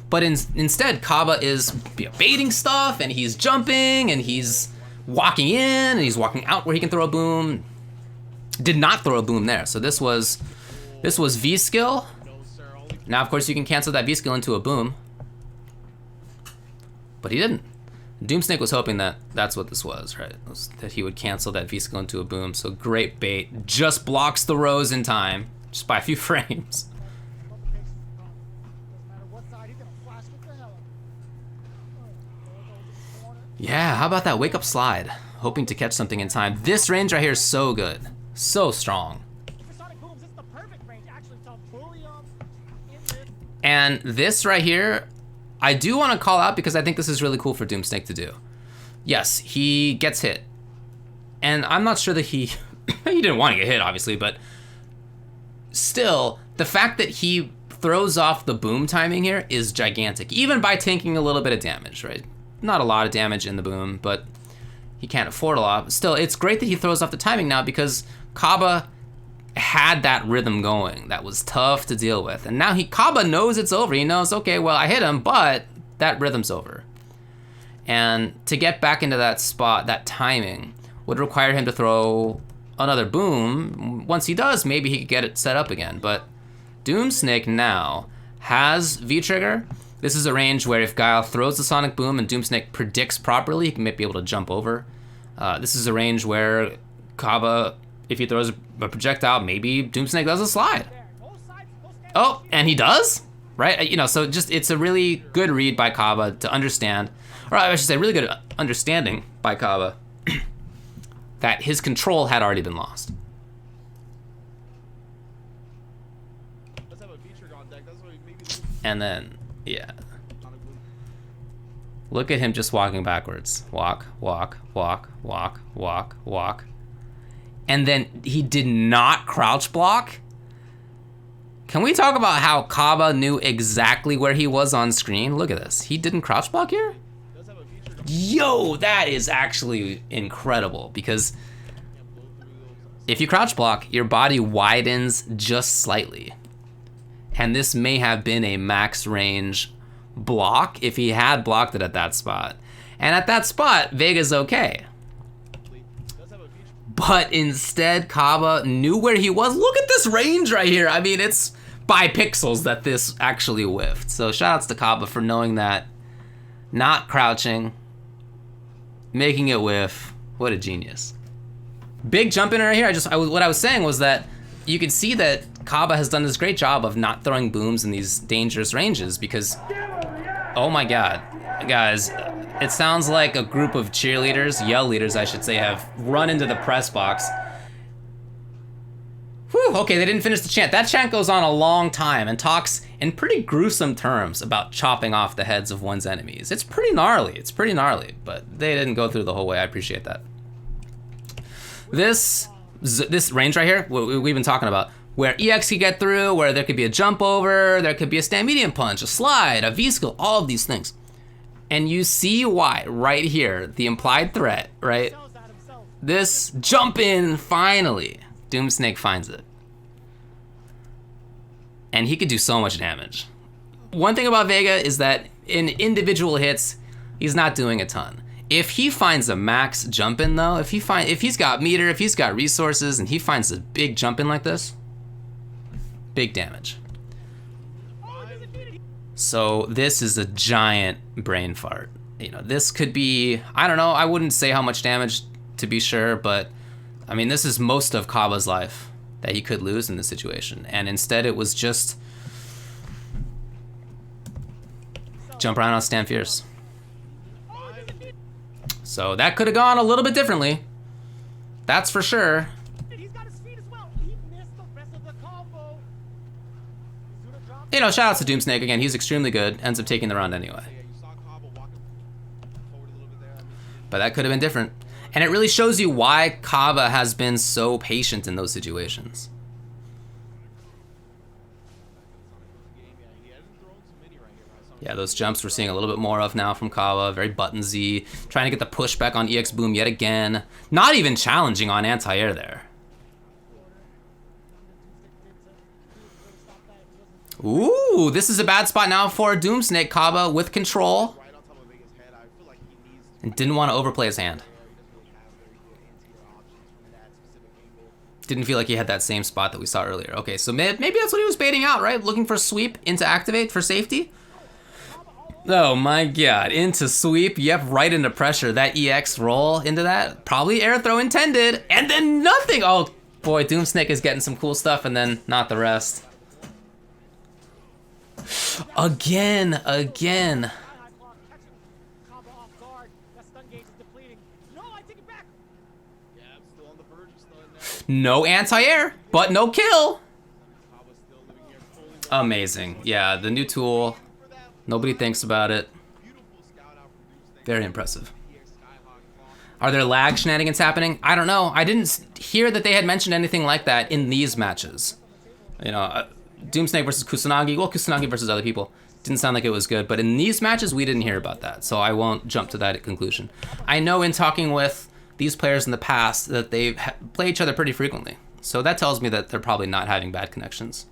But instead, Cabba is baiting stuff, and he's jumping, and he's walking in, and he's walking out where he can throw a boom. Did not throw a boom there. So this was V skill. Now, of course, you can cancel that V skill into a boom. But he didn't. Doomsnake was hoping that that's what this was, right? That he would cancel that V-skill into a boom. So great bait. Just blocks the rose in time. Just by a few frames. Yeah, how about that wake up slide? Hoping to catch something in time. This range right here is so good. So strong. And this right here, I do want to call out because I think this is really cool for Doomsnake to do. Yes, he gets hit. And I'm not sure that he didn't want to get hit, obviously, but still, the fact that he throws off the boom timing here is gigantic, even by taking a little bit of damage, right? Not a lot of damage in the boom, but he can't afford a lot. Still, it's great that he throws off the timing now because Cabba had that rhythm going that was tough to deal with. And now Cabba knows it's over. He knows, okay, well, I hit him, but that rhythm's over. And to get back into that spot, that timing, would require him to throw another boom. Once he does, maybe he could get it set up again. But Doomsnake now has V-Trigger. This is a range where if Guile throws the Sonic Boom and Doomsnake predicts properly, he might be able to jump over. This is a range where Cabba, if he throws a projectile, maybe Doomsnake does a slide. Oh, and he does, right? You know, so just it's a really good read by Cabba to understand, or I should say really good understanding by Cabba that his control had already been lost. And then, yeah. Look at him just walking backwards. Walk, walk, walk, walk, walk, walk. And then he did not crouch block? Can we talk about how Cabba knew exactly where he was on screen? Look at this. He didn't crouch block here? Yo, that is actually incredible, because if you crouch block, your body widens just slightly. And this may have been a max range block if he had blocked it at that spot. And at that spot, Vega's okay. But instead, Cabba knew where he was. Look at this range right here. I mean, it's by pixels that this actually whiffed. So shoutouts to Cabba for knowing that. Not crouching. Making it whiff. What a genius. Big jump in right here. What I was saying was that you can see that Cabba has done this great job of not throwing booms in these dangerous ranges because, oh my God, guys, it sounds like a group of cheerleaders, yell leaders, I should say, have run into the press box. Whew, okay, they didn't finish the chant. That chant goes on a long time and talks in pretty gruesome terms about chopping off the heads of one's enemies. It's pretty gnarly, but they didn't go through the whole way. I appreciate that. This range right here, we've been talking about, where EX could get through, where there could be a jump over, there could be a stand medium punch, a slide, a V-skill, all of these things. And you see why right here, the implied threat, right? This jump in, finally, Doomsnake finds it. And he could do so much damage. One thing about Vega is that in individual hits, he's not doing a ton. If he finds a max jump in though, if he's got meter, if he's got resources, and he finds a big jump in like this, big damage. So this is a giant brain fart. You know, this could be, I don't know, I wouldn't say how much damage to be sure, but I mean, this is most of Cabba's life that he could lose in this situation. And instead it was just jump around on stand fierce. So that could have gone a little bit differently. That's for sure. You know, shout out to Doomsnake again. He's extremely good. Ends up taking the round anyway. But that could have been different. And it really shows you why Cabba has been so patient in those situations. Yeah, those jumps we're seeing a little bit more of now from Cabba. Very buttonsy. Trying to get the pushback on EX Boom yet again. Not even challenging on anti-air there. Ooh, this is a bad spot now for Doomsnake. Cabba with control. And didn't want to overplay his hand. Didn't feel like he had that same spot that we saw earlier. Okay, so maybe that's what he was baiting out, right? Looking for sweep into activate for safety. Oh my God, into sweep. Yep, right into pressure. That EX roll into that. Probably air throw intended. And then nothing. Oh boy, Doomsnake is getting some cool stuff and then not the rest. Again. No anti-air, but no kill. Amazing. Yeah, the new tool. Nobody thinks about it. Very impressive. Are there lag shenanigans happening? I don't know. I didn't hear that they had mentioned anything like that in these matches. You know, Doomsnake versus Kusanagi. Well, Kusanagi versus other people. Didn't sound like it was good. But in these matches, we didn't hear about that. So I won't jump to that conclusion. I know in talking with these players in the past that they play each other pretty frequently. So that tells me that they're probably not having bad connections.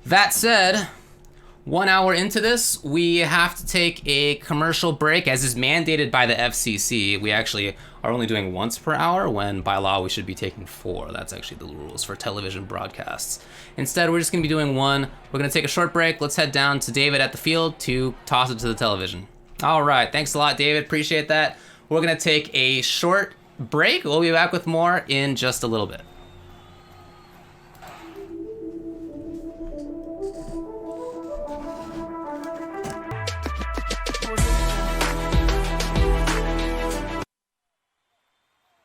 That said, 1 hour into this, we have to take a commercial break as is mandated by the FCC. We actually are only doing once per hour when by law we should be taking 4. That's actually the rules for television broadcasts. Instead, we're just gonna be doing 1. We're gonna take a short break. Let's head down to David at the field to toss it to the television. All right, thanks a lot, David. Appreciate that. We're gonna take a short break. We'll be back with more in just a little bit.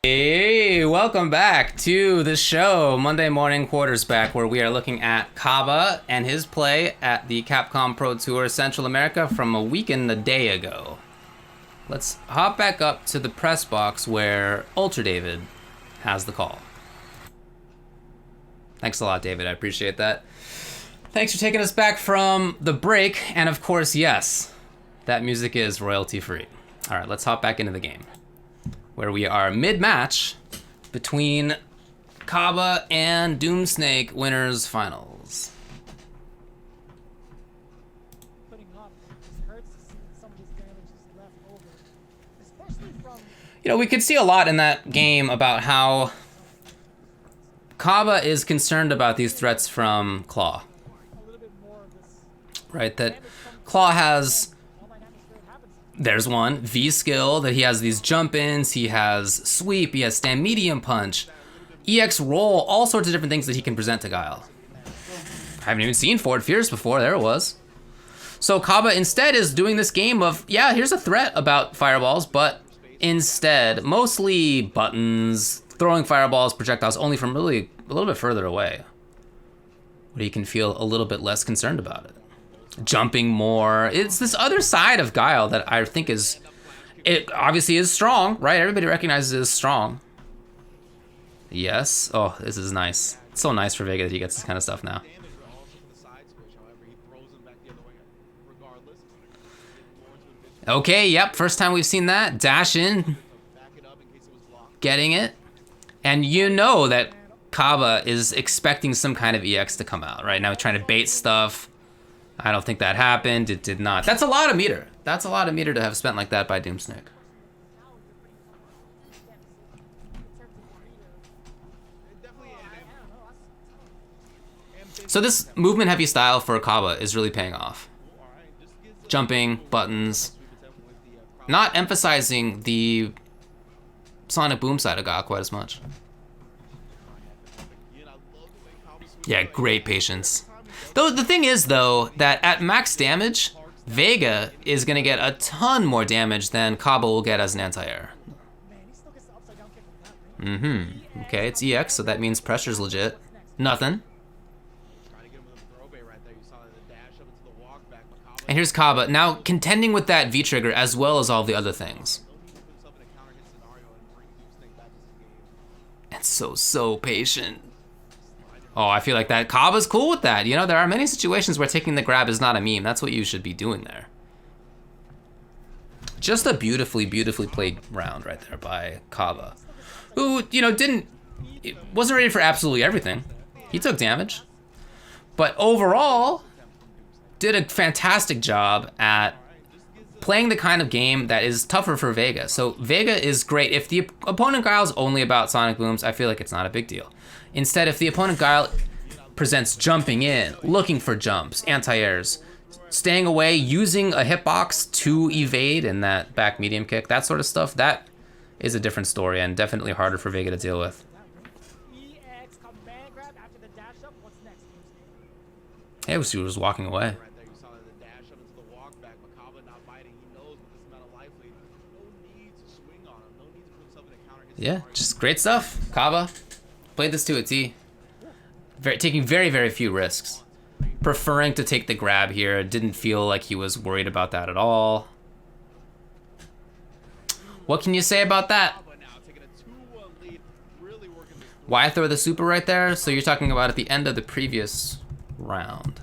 Hey, welcome back to the show, Monday Morning Quarterback, where we are looking at Caba and his play at the Capcom Pro Tour Central America from a week and a day ago. Let's hop back up to the press box where UltraDavid has the call. Thanks a lot, David. I appreciate that. Thanks for taking us back from the break. And of course, yes, that music is royalty free. All right, let's hop back into the game, where we are mid-match between Cabba and Doomsnake winners finals. Putting up, it hurts to see some of this damage is left over, especially from. You know, we could see a lot in that game about how Cabba is concerned about these threats from Claw. A little bit more of this. Right, that Claw has, there's one, V skill, that he has these jump-ins, he has sweep, he has stand medium punch, EX roll, all sorts of different things that he can present to Guile. I haven't even seen Forward Fierce before, there it was. So Cabba instead is doing this game of, yeah, here's a threat about fireballs, but instead, mostly buttons, throwing fireballs, projectiles only from really a little bit further away, where you can feel a little bit less concerned about it. Jumping more. It's this other side of Guile that I think is, it obviously is strong, right? Everybody recognizes it as strong. Yes. Oh, this is nice. It's so nice for Vega that he gets this kind of stuff now. Okay, yep, first time we've seen that. Dash in. Getting it. And you know that Cabba is expecting some kind of EX to come out, right? Now he's trying to bait stuff. I don't think that happened. It did not. That's a lot of meter. That's a lot of meter to have spent like that by Doomsnake. So this movement heavy style for Cabba is really paying off. Jumping, buttons, not emphasizing the sonic boom side of Guile quite as much. Yeah, great patience. Though the thing is, though, that at max damage, Vega is going to get a ton more damage than Cabba will get as an anti-air. Okay, it's EX, so that means pressure's legit. Nothing. And here's Cabba, now contending with that V-trigger as well as all the other things. And so patient. Oh, I feel like that Cabba's cool with that. You know, there are many situations where taking the grab is not a meme. That's what you should be doing there. Just a beautifully played round right there by Cabba, who, you know, wasn't ready for absolutely everything. He took damage, but overall did a fantastic job at playing the kind of game that is tougher for Vega. So Vega is great. If the opponent Guile's only about sonic booms, I feel like it's not a big deal. Instead, if the opponent Guile presents jumping in, looking for jumps, anti-airs, staying away, using a hitbox to evade and that back medium kick, that sort of stuff, that is a different story and definitely harder for Vega to deal with. Hey, she was walking away. Yeah, just great stuff. Cabba played this to a T. Taking very few risks. Preferring to take the grab here. Didn't feel like he was worried about that at all. What can you say about that? Why throw the super right there? So you're talking about at the end of the previous round.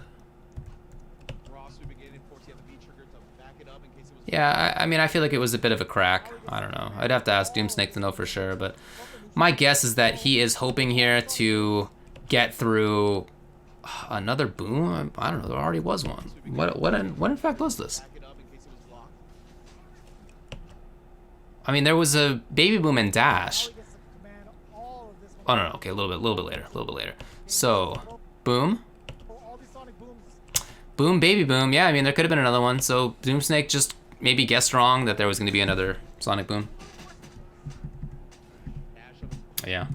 Yeah, I mean, I feel like it was a bit of a crack. I don't know. I'd have to ask Doomsnake to know for sure, but my guess is that he is hoping here to get through another boom. I don't know. There already was one. What in fact was this? I mean, there was a baby boom and dash. Oh no, no, okay, a little bit later. So, boom, boom, baby boom. Yeah, I mean, there could have been another one. So Doomsnake just maybe guessed wrong that there was going to be another Sonic Boom. Yeah,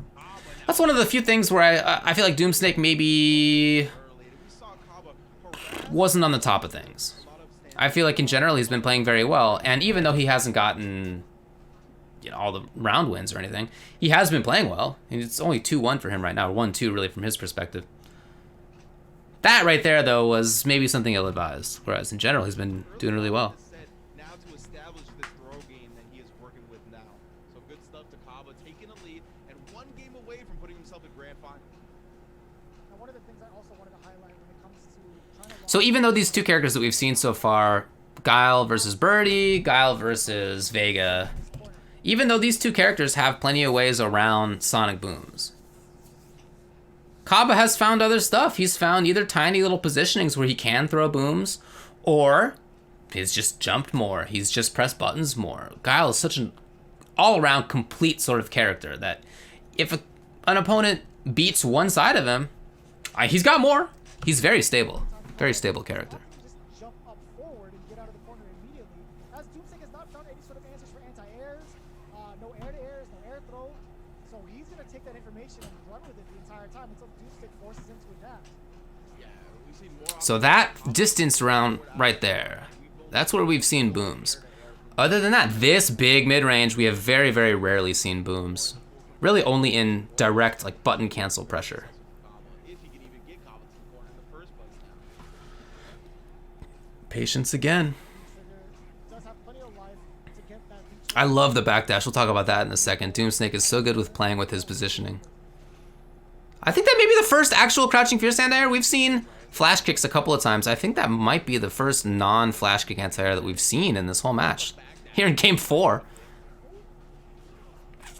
that's one of the few things where I feel like Doomsnake maybe wasn't on the top of things. I feel like in general he's been playing very well, and even though he hasn't gotten, you know, all the round wins or anything, he has been playing well. And it's only 2-1 for him right now, or 1-2 really from his perspective. That right there though was maybe something ill-advised, whereas in general he's been doing really well. Now to establish this throw game that he is working with now. So good stuff to Caba, taking a lead and one game away from putting himself in grand final. Now, one of the things I also wanted to highlight when it comes to trying to So even though these two characters that we've seen so far, Guile versus Birdie, Guile versus Vega, even though these two characters have plenty of ways around Sonic Booms, Cabba has found other stuff. He's found either tiny little positionings where he can throw booms, or he's just jumped more. He's just pressed buttons more. Guile is such an all-around complete sort of character that if an opponent beats one side of him, he's got more. He's very stable character. just jump up forward and get out of the corner immediately. As Doomsday has not found any sort of answers for anti-airs, no air-to-airs, no air throw. So he's going to take that information and run with it the entire time until Doomsday forces him to adapt. Yeah, we've seen more. So that distance round right there, that's where we've seen booms. Other than that, this big mid-range, we have very, very rarely seen booms. Really only in direct, like, button cancel pressure. If he can even get Caba to the corner in the first place now. Patience again. Does have plenty of life to get that reach. I love the backdash. We'll talk about that in a second. Doomsnake is so good with playing with his positioning. I think that may be the first actual crouching fierce anti-air. We've seen flash kicks a couple of times. I think that might be the first non-flash kick anti-air that we've seen in this whole match. Here in game 4.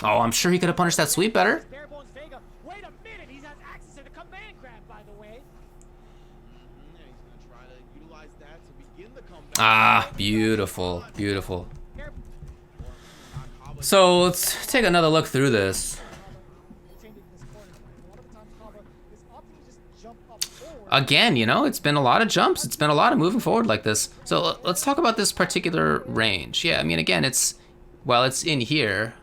Oh, I'm sure he could have punished that sweep better. Barebones Vega. Wait a minute, he has access to the command grab, by the way. Yeah, he's going to try to utilize that to begin the comeback. Ah, beautiful, beautiful. So let's take another look through this. Changing this corner. A lot of the times Caba is opting to just jump up forward. Again, you know, it's been a lot of jumps. It's been a lot of moving forward like this. So let's talk about this particular range. Yeah, I mean, again, it's in here,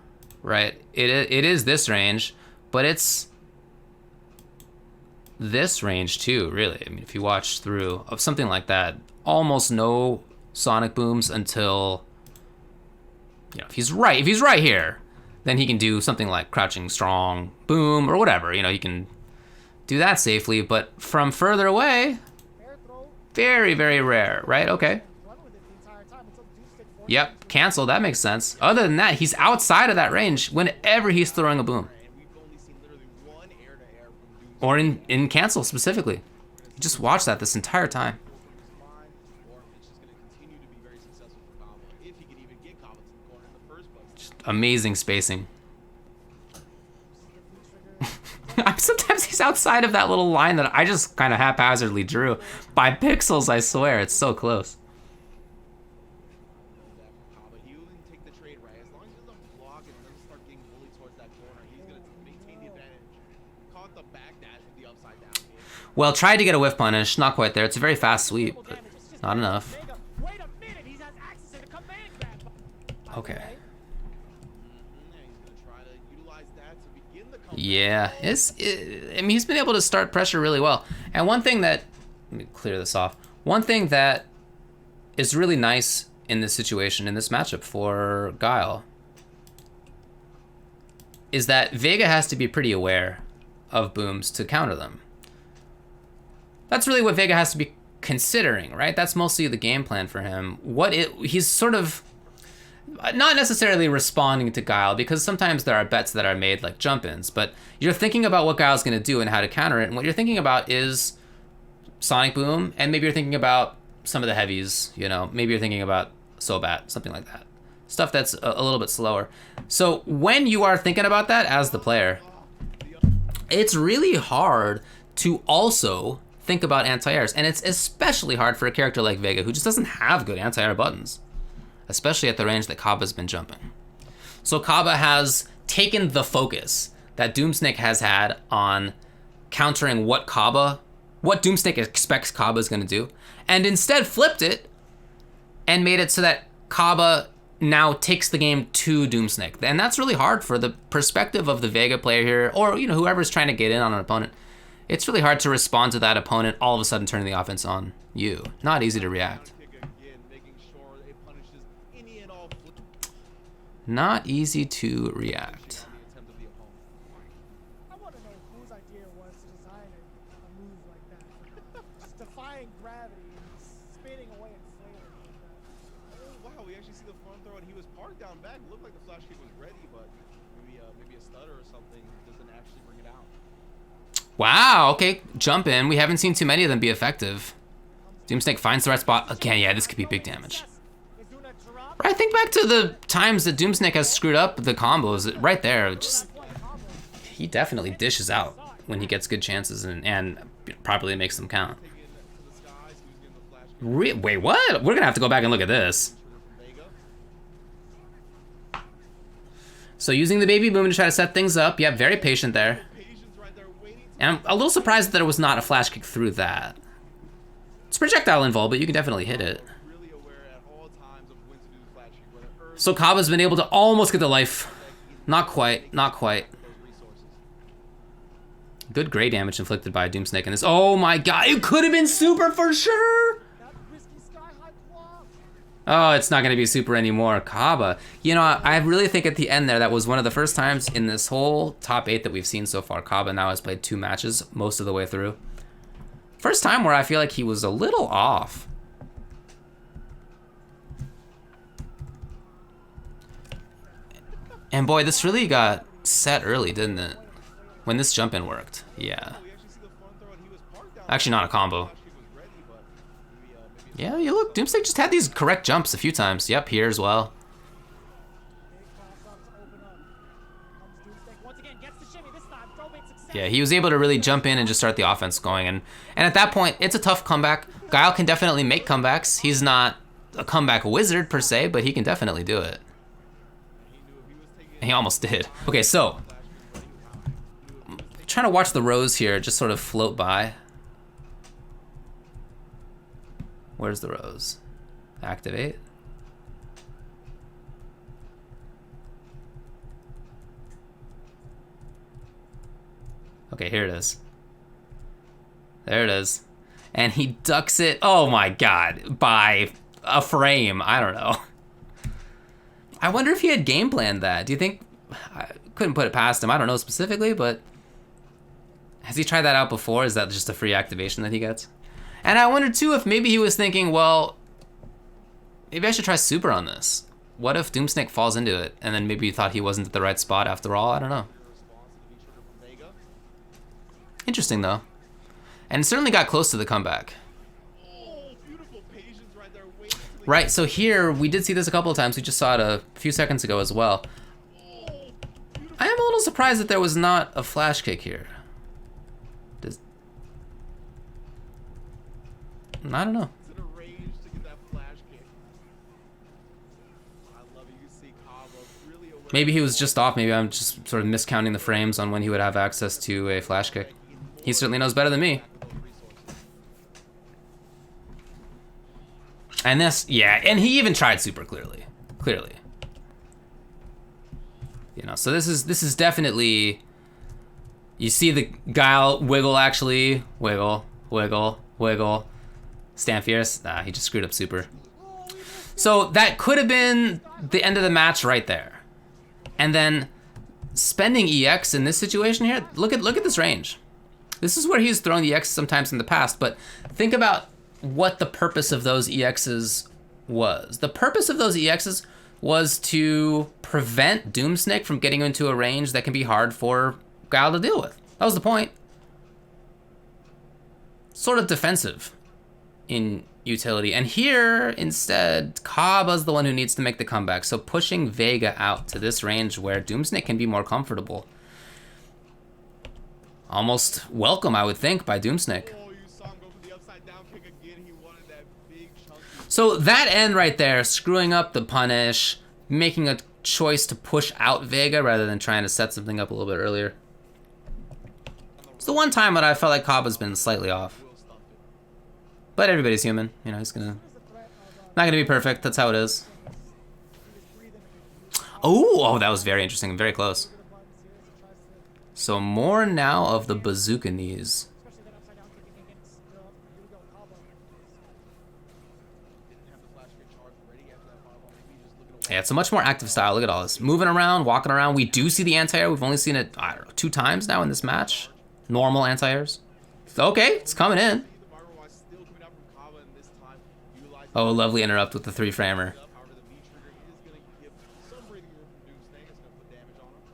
right? It is this range, but it's this range too, really. I mean, if you watch through of something like that, almost no Sonic Booms until, you know, if he's right here, then he can do something like crouching strong boom or whatever. You know, he can do that safely, but from further away, Air throw. very, very rare, right? Okay. Run with it the entire time until Doomsday forces him Yep, to cancel, that makes sense. Other than that, he's outside of that range whenever he's throwing a boom. And we've only seen literally one air-to-air from Doomsday. Or in cancel specifically. Just watch that this entire time. Or if it's just going to continue to be very successful for Caba. If he can even get Caba to the corner in the first place. Amazing spacing. Sometimes he's outside of that little line that I just kind of haphazardly drew. By pixels, I swear. It's so close. Caba, he will take the trade right. As long as he doesn't block and doesn't start getting bullied towards that corner, he's going to maintain the advantage. Caught the backdash with the upside down hit. Well, tried to get a whiff punish. Not quite there. It's a very fast sweep, but not enough. Vega. Wait a minute, he has access to the command grab. By the Okay. way. Yeah, he's going to try to utilize that to begin the comeback. Yeah, I mean, he's been able to start pressure really well. And one thing that, let me clear this off. One thing that is really nice in this situation, in this matchup for Guile, is that Vega has to be pretty aware of booms to counter them. That's really what Vega has to be considering, right? That's mostly the game plan for him. He's sort of not necessarily responding to Guile, because sometimes there are bets that are made like jump-ins, but you're thinking about what Guile's going to do and how to counter it, and what you're thinking about is Sonic Boom, and maybe you're thinking about some of the heavies, you know, maybe you're thinking about Sobat, something like that. Stuff that's a little bit slower. So when you are thinking about that as the player, it's really hard to also think about anti-airs. And it's especially hard for a character like Vega, who just doesn't have good anti-air buttons, especially at the range that Cabba's been jumping. So Cabba has taken the focus that Doomsnake has had on countering what Doomsnake expects Cabba is going to do, and instead flipped it and made it so that Cabba now takes the game to Doomsnake. And that's really hard for the perspective of the Vega player here, or whoever's trying to get in on an opponent. It's really hard to respond to that opponent all of a sudden turning the offense on you. Not easy to react. Not easy to react. I want to know whose idea it was to design a move like that. Just defying gravity and spinning away and flailing like that. Oh wow, we actually see the front throw and he was parked down back. Looked like the flash kick was ready, but maybe a stutter or something doesn't actually bring it out. Wow, okay, jump in. We haven't seen too many of them be effective. Doomsnake finds the right spot. Again, yeah, this could be big damage. Right, think back to the times that Doomsnake has screwed up the combos. Right there, just he definitely dishes out when he gets good chances and properly makes them count. Wait, what? We're gonna have to go back and look at this. So using the baby boom to try to set things up. Yep, very patient there. And I'm a little surprised that there was not a flash kick through that. It's projectile involved, but you can definitely hit it. So Cabba's been able to almost get the life. Not quite, not quite. Good gray damage inflicted by Doomsnake in this. Oh my god, it could have been super for sure! Oh, it's not gonna be super anymore. Cabba. I really think at the end there, that was one of the first times in this whole top 8 that we've seen so far. Cabba now has played 2 matches most of the way through. First time where I feel like he was a little off. And boy, this really got set early, didn't it? When this jump in worked. Yeah. Actually, not a combo. Yeah, you look, Doomsnake just had these correct jumps a few times. Yep, here as well. Yeah, he was able to really jump in and just start the offense going. And at that point, it's a tough comeback. Guile can definitely make comebacks. He's not a comeback wizard per se, but he can definitely do it. He almost did. Okay, so I'm trying to watch the rows here just sort of float by. Where's the rows? Activate. Okay, here it is. There it is. And he ducks it, oh my god, by a frame. I don't know. I wonder if he had game planned that. Do you think? I couldn't put it past him. I don't know specifically, but has he tried that out before? Is that just a free activation that he gets? And I wonder too if maybe he was thinking, well, maybe I should try super on this. What if Doomsnake falls into it, and then maybe he thought he wasn't at the right spot after all? I don't know. Interesting though. And certainly got close to the comeback. Right, so here, we did see this a couple of times. We just saw it a few seconds ago as well. I am a little surprised that there was not a flash kick here. I don't know. Maybe he was just off. Maybe I'm just sort of miscounting the frames on when he would have access to a flash kick. He certainly knows better than me. And this, yeah, and he even tried super clearly. So this is definitely, you see the Guile wiggle actually, wiggle. Stand fierce, nah, he just screwed up super. So that could have been the end of the match right there. And then spending EX in this situation here, look at this range. This is where he's thrown the EX sometimes in the past, but think about what the purpose of those EXs was. The purpose of those EXs was to prevent Doomsnake from getting into a range that can be hard for Guile to deal with. That was the point. Sort of defensive. in utility. And here, instead, Caba's the one who needs to make the comeback. So pushing Vega out to this range where Doomsnake can be more comfortable. Almost welcome, I would think, by Doomsnake. Oh, you saw him go for the upside down kick again. He wanted that big chunky. So that end right there, screwing up the punish, making a choice to push out Vega rather than trying to set something up a little bit earlier. It's the one time that I felt like Caba's been slightly off. But everybody's human. You know, he's not gonna be perfect. That's how it is. Oh, that was very interesting and very close. So more now of the bazooka knees. Yeah, it's a much more active style. Look at all this. Moving around, walking around. We do see the anti-air. We've only seen it, I don't know, 2 times now in this match. Normal anti-airs. Okay, it's coming in. Oh, lovely interrupt with the 3-framer.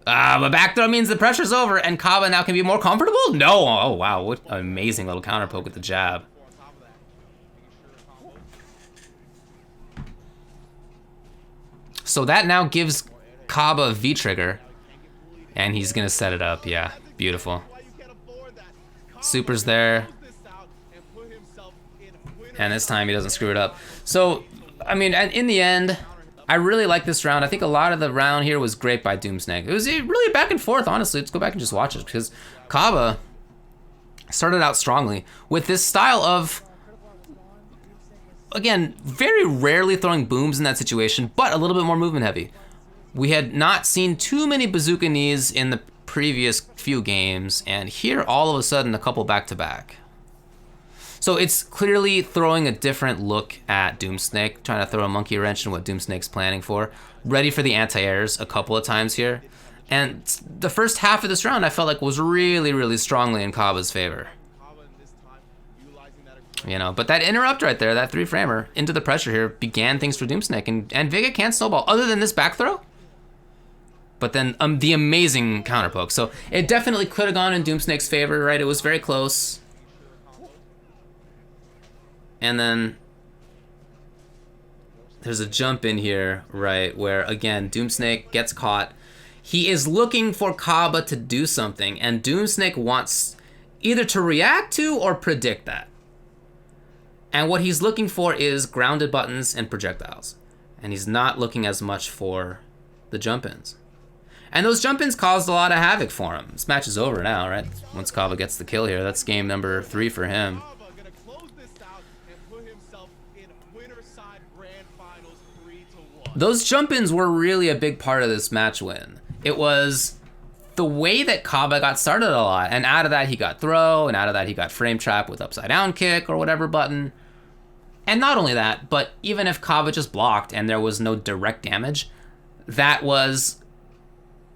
But back throw means the pressure's over, and Cabba now can be more comfortable? No! Oh, wow, what an amazing little counter poke with the jab. So that now gives Cabba a V-trigger, and he's gonna set it up, yeah, beautiful. Super's there. And this time he doesn't screw it up. So, I mean, in the end, I really like this round. I think a lot of the round here was great by Doomsnake. It was really back and forth, honestly. Let's go back and just watch it, because Cabba started out strongly with this style of, again, very rarely throwing booms in that situation, but a little bit more movement heavy. We had not seen too many bazooka knees in the previous few games, and here all of a sudden a couple back-to-back. So it's clearly throwing a different look at Doomsnake, trying to throw a monkey wrench in what Doomsnake's planning for. Ready for the anti-airs a couple of times here. And the first half of this round I felt like was really, really strongly in Cabba's favor. You know, but that interrupt right there, that 3-framer, into the pressure here, began things for Doomsnake. And Vega can't snowball, other than this back throw. But then the amazing counter poke. So it definitely could have gone in Doomsnake's favor, right? It was very close. And then there's a jump in here, right, where, again, Doomsnake gets caught. He is looking for Cabba to do something, and Doomsnake wants either to react to or predict that. And what he's looking for is grounded buttons and projectiles. And he's not looking as much for the jump-ins. And those jump-ins caused a lot of havoc for him. This match is over now, right? Once Cabba gets the kill here, that's game number 3 for him. Those jump-ins were really a big part of this match win. It was the way that Cabba got started a lot, and out of that he got throw, and out of that he got frame trap with upside down kick or whatever button. And not only that, but even if Cabba just blocked and there was no direct damage, that was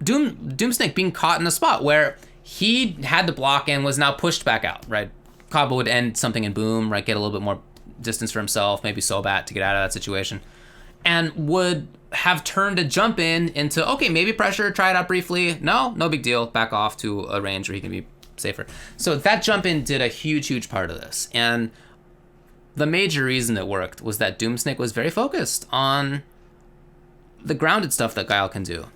Doomsnake being caught in a spot where he had to block and was now pushed back out, right? Cabba would end something in boom, right? Get a little bit more distance for himself, maybe Sobat to get out of that situation. And would have turned a jump in into, okay, maybe pressure, try it out briefly. No big deal. Back off to a range where he can be safer. So that jump in did a huge part of this. And the major reason it worked was that Doomsnake was very focused on the grounded stuff that Guile can do.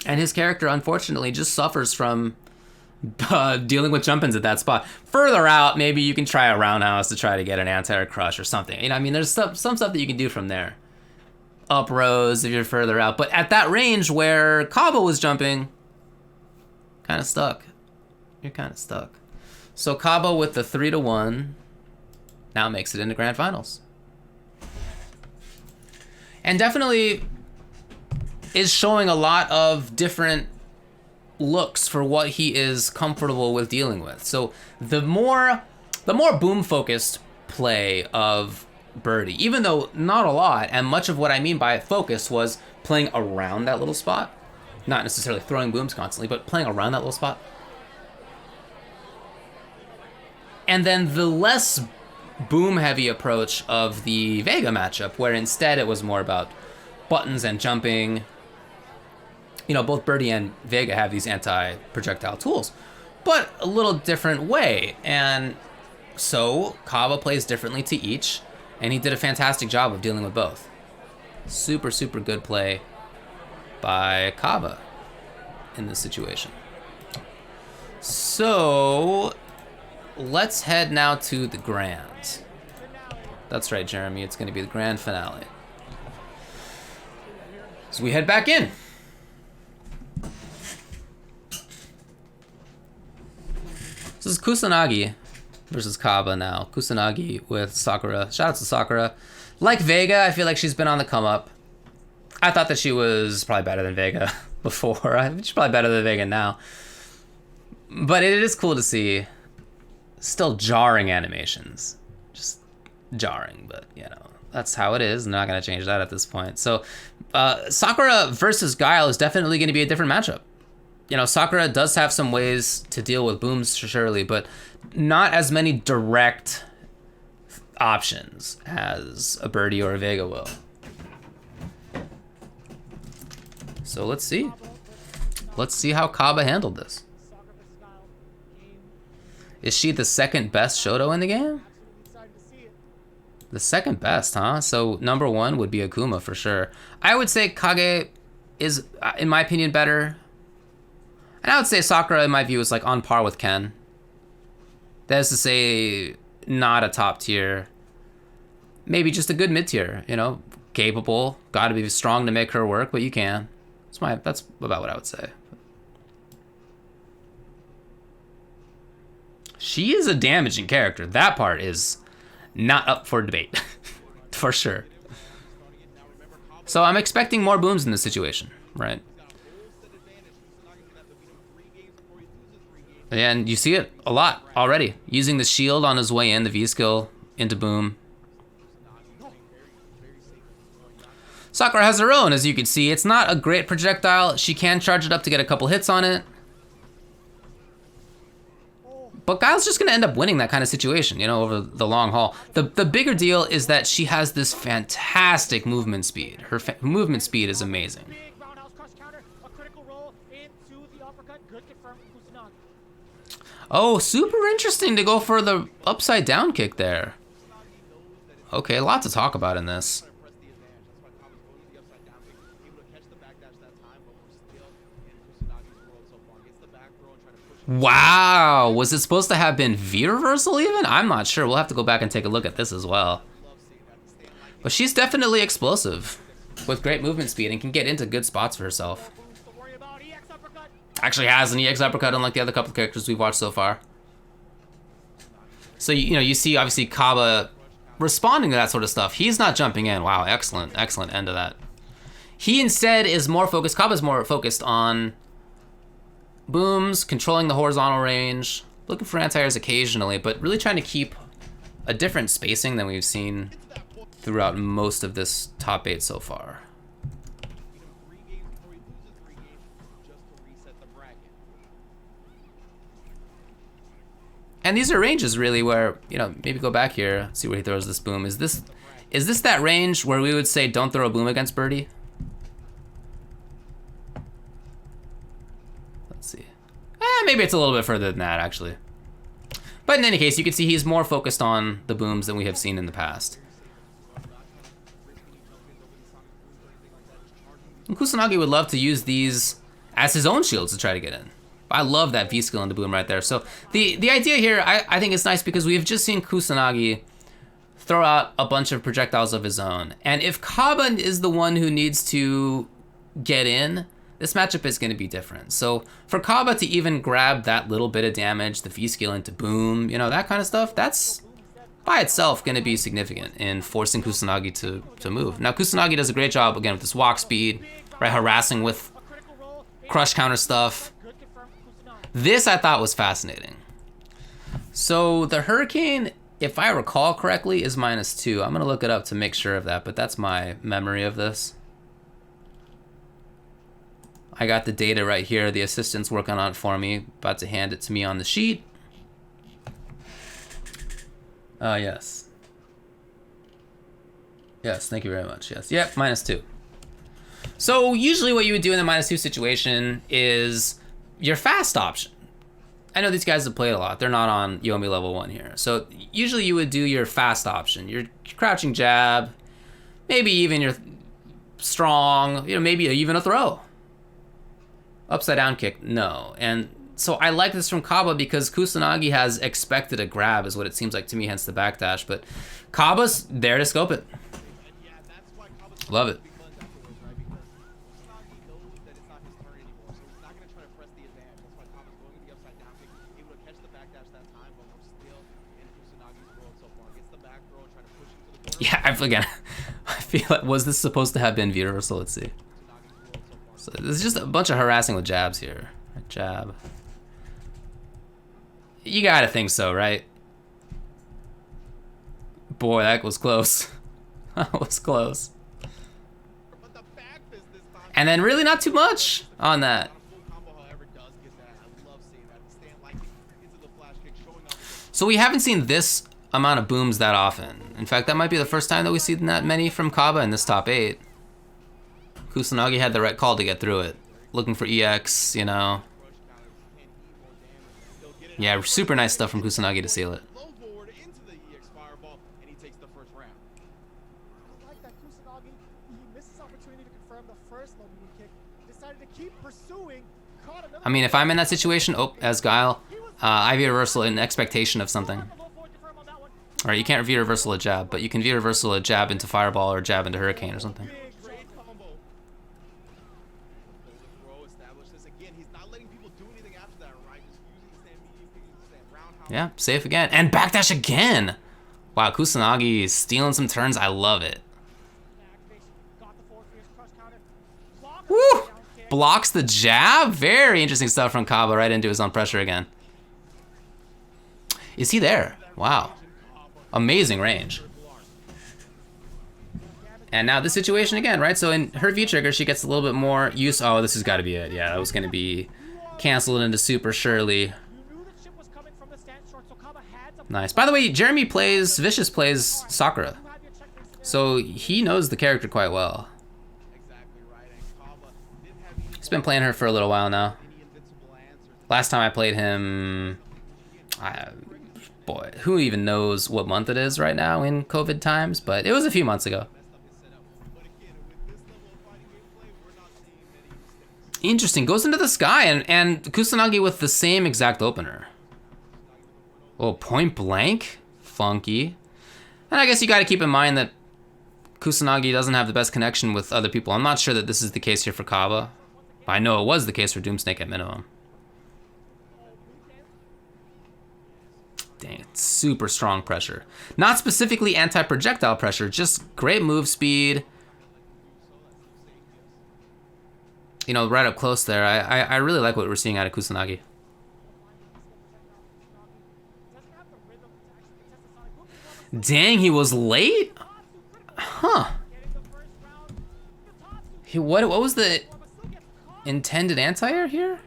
And his character, unfortunately, just suffers from dealing with jump-ins at that spot. Further out, maybe you can try a roundhouse to try to get an anti-air crush or something. You know, I mean, there's some stuff that you can do from there. Up rows if you're further out. But at that range where Cabba was jumping, kind of stuck. You're kind of stuck. So Cabba with the 3-1 now makes it into Grand Finals. And definitely is showing a lot of different looks for what he is comfortable with dealing with. So the more boom focused play of Birdie, even though not a lot, and much of what I mean by focus was playing around that little spot, not necessarily throwing booms constantly, but playing around that little spot. And then the less boom heavy approach of the Vega matchup, where instead it was more about buttons and jumping. You know, both Birdie and Vega have these anti-projectile tools, but a little different way. And So Cabba plays differently to each, and he did a fantastic job of dealing with both. Super, super good play by Cabba in this situation. So let's head now to the grands. That's right, Jeremy. It's going to be the grand finale. So we head back in. This is Kusanagi versus Cabba now. Kusanagi with Sakura. Shout out to Sakura. Like Vega, I feel like she's been on the come up. I thought that she was probably better than Vega before. She's probably better than Vega now. But it is cool to see still jarring animations. Just jarring, but you know, that's how it is. I'm not going to change that at this point. So Sakura versus Guile is definitely going to be a different matchup. You know, Sakura does have some ways to deal with booms, surely, but not as many direct options as a Birdie or a Vega will. So let's see. Let's see how Cabba handled this. Is she the second best Shoto in the game? The second best, huh? So number one would be Akuma for sure. I would say Kage is, in my opinion, better. And I would say Sakura, in my view, is like on par with Ken. That is to say, not a top tier. Maybe just a good mid tier, you know? Capable, gotta be strong to make her work, but you can. That's about what I would say. She is a damaging character. That part is not up for debate, for sure. So I'm expecting more booms in this situation, right? And you see it a lot already. Using the shield on his way in, the V-skill into boom. Sakura has her own, as you can see. It's not a great projectile. She can charge it up to get a couple hits on it. But Guile's just gonna end up winning that kind of situation, you know, over the long haul. The bigger deal is that she has this fantastic movement speed. Her movement speed is amazing. Oh, super interesting to go for the upside down kick there. Okay, a lot to talk about in this. Wow, was it supposed to have been V reversal even? I'm not sure. We'll have to go back and take a look at this as well. But she's definitely explosive with great movement speed and can get into good spots for herself. Actually has an EX uppercut unlike the other couple of characters we've watched so far. So, you know, you see obviously Cabba responding to that sort of stuff. He's not jumping in. Wow, excellent, excellent end of that. He instead is more focused, Cabba's more focused on booms, controlling the horizontal range, looking for anti-airs occasionally, but really trying to keep a different spacing than we've seen throughout most of this top 8 so far. And these are ranges really where, you know, maybe go back here, see where he throws this boom. Is this that range where we would say don't throw a boom against Birdie? Let's see. Maybe it's a little bit further than that, actually. But in any case, you can see he's more focused on the booms than we have seen in the past. And Kusanagi would love to use these as his own shields to try to get in. I love that V-skill into boom right there. So the idea here, I think it's nice because we've just seen Kusanagi throw out a bunch of projectiles of his own. And if Cabba is the one who needs to get in, this matchup is going to be different. So for Cabba to even grab that little bit of damage, the V-skill into boom, you know, that kind of stuff, that's by itself going to be significant in forcing Kusanagi to move. Now, Kusanagi does a great job, again, with this walk speed, right, harassing with crush counter stuff. This I thought was fascinating. So the Hurricane, if I recall correctly, is -2. I'm going to look it up to make sure of that, but that's my memory of this. I got the data right here. The assistant's working on it for me. About to hand it to me on the sheet. Yes. Yes, thank you very much. Yes. Yep, -2. So usually what you would do in the -2 situation is your fast option. I know these guys have played a lot. They're not on Yomi level 1 here. So usually you would do your fast option. Your crouching jab, maybe even your strong, maybe even a throw. Upside down kick, no. And so I like this from Cabba because Kusanagi has expected a grab is what it seems like to me, hence the backdash. But Cabba's there to scope it. Love it. Yeah, again, I feel like, was this supposed to have been V reversal? Let's see. So there's just a bunch of harassing with jabs here. Jab. You gotta think so, right? Boy, that was close. That was close. And then really not too much on that. So we haven't seen this amount of booms that often. In fact, that might be the first time that we've seen that many from Cabba in this top 8. Kusanagi had the right call to get through it. Looking for EX, Yeah, super nice stuff from Kusanagi to seal it. I mean, if I'm in that situation, as Guile, I V reversal in expectation of something. Alright, you can't V reversal a jab, but you can V reversal a jab into Fireball or jab into Hurricane or something. Yeah, safe again. And backdash again! Wow, Kusanagi is stealing some turns. I love it. Woo! Blocks the jab? Very interesting stuff from Cabba right into his own pressure again. Is he there? Wow. Amazing range. And now this situation again, right? So in her V-trigger, she gets a little bit more use. Oh, this has got to be it. Yeah, that was going to be canceled into super surely. Nice. By the way, Vicious plays Sakura. So he knows the character quite well. He's been playing her for a little while now. Last time I played him, boy, who even knows what month it is right now in COVID times, but it was a few months ago. Interesting, goes into the sky and Kusanagi with the same exact opener. Oh, point blank? Funky. And I guess you gotta keep in mind that Kusanagi doesn't have the best connection with other people. I'm not sure that this is the case here for Cabba. I know it was the case for Doomsnake at minimum. Dang, super strong pressure. Not specifically anti-projectile pressure, just great move speed. Right up close there. I really like what we're seeing out of Kusanagi. Dang, he was late? Huh. What was the intended anti-air here?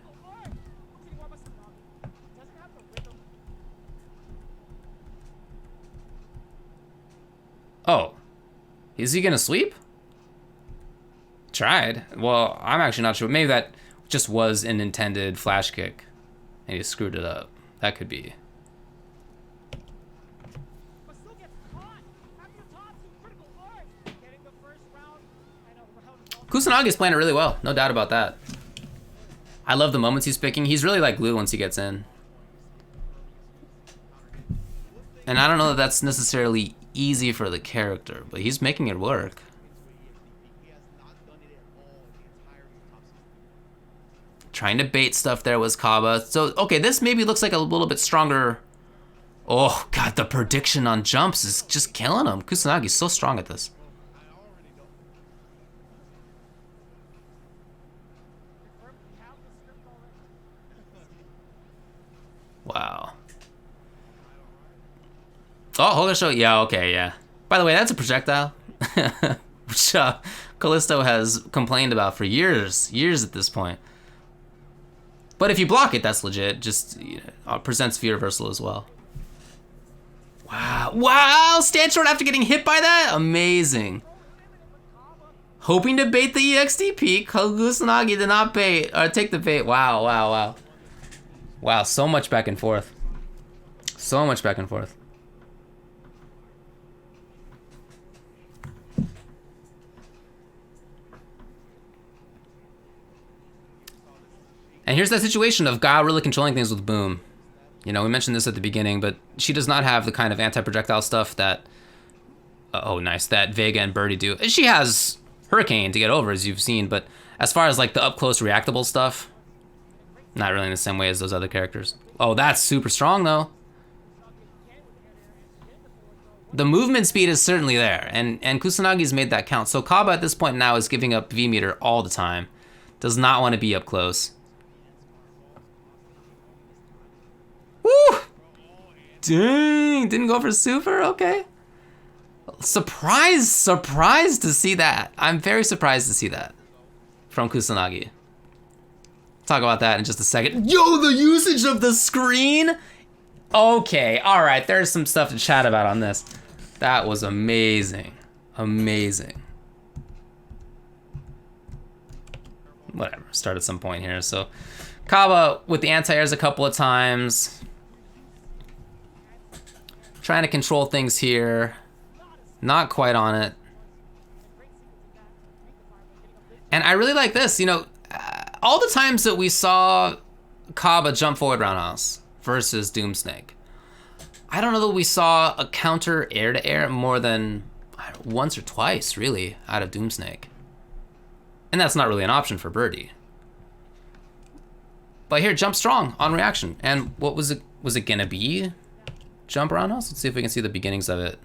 Oh. Is he gonna sweep? Tried. Well, I'm actually not sure. Maybe that just was an intended flash kick and he screwed it up. That could be. Kusanagi is playing it really well, no doubt about that. I love the moments he's picking. He's really like glue once he gets in. And I don't know that that's necessarily easy for the character, but he's making it work. Trying to bait stuff there was Cabba. So, okay, this maybe looks like a little bit stronger. Oh, God, the prediction on jumps is just killing him. Kusanagi's so strong at this. Wow. Oh, hold show. Yeah, okay, yeah. By the way, that's a projectile. Which Callisto has complained about for years at this point. But if you block it, that's legit. Just presents V reversal as well. Wow. Wow! Stand short after getting hit by that? Amazing. Hoping to bait the EXT peak. Kusanagi did not bait or take the bait. Wow, wow, wow. Wow, so much back and forth. So much back and forth. And here's that situation of Ga really controlling things with Boom. You know, we mentioned this at the beginning, but she does not have the kind of anti-projectile stuff that, oh nice, that Vega and Birdie do. She has Hurricane to get over, as you've seen, but as far as like the up-close reactable stuff, not really in the same way as those other characters. Oh, that's super strong though. The movement speed is certainly there, and Kusanagi's made that count. So Caba at this point now is giving up V-meter all the time. Does not want to be up close. Woo! Dang, didn't go for super, okay. Surprised to see that. I'm very surprised to see that from Kusanagi. Talk about that in just a second. Yo, the usage of the screen? Okay, all right, there's some stuff to chat about on this. That was amazing, amazing. Whatever, start at some point here. So Cabba with the anti-airs a couple of times. Trying to control things here. Not quite on it. And I really like this, you know, all the times that we saw Cabba jump forward roundhouse versus Doomsnake, I don't know that we saw a counter air-to-air more than once or twice, really, out of Doomsnake. And that's not really an option for Birdie. But here, jump strong on reaction. And what was it gonna be? Jump roundhouse? Let's see if we can see the beginnings of it.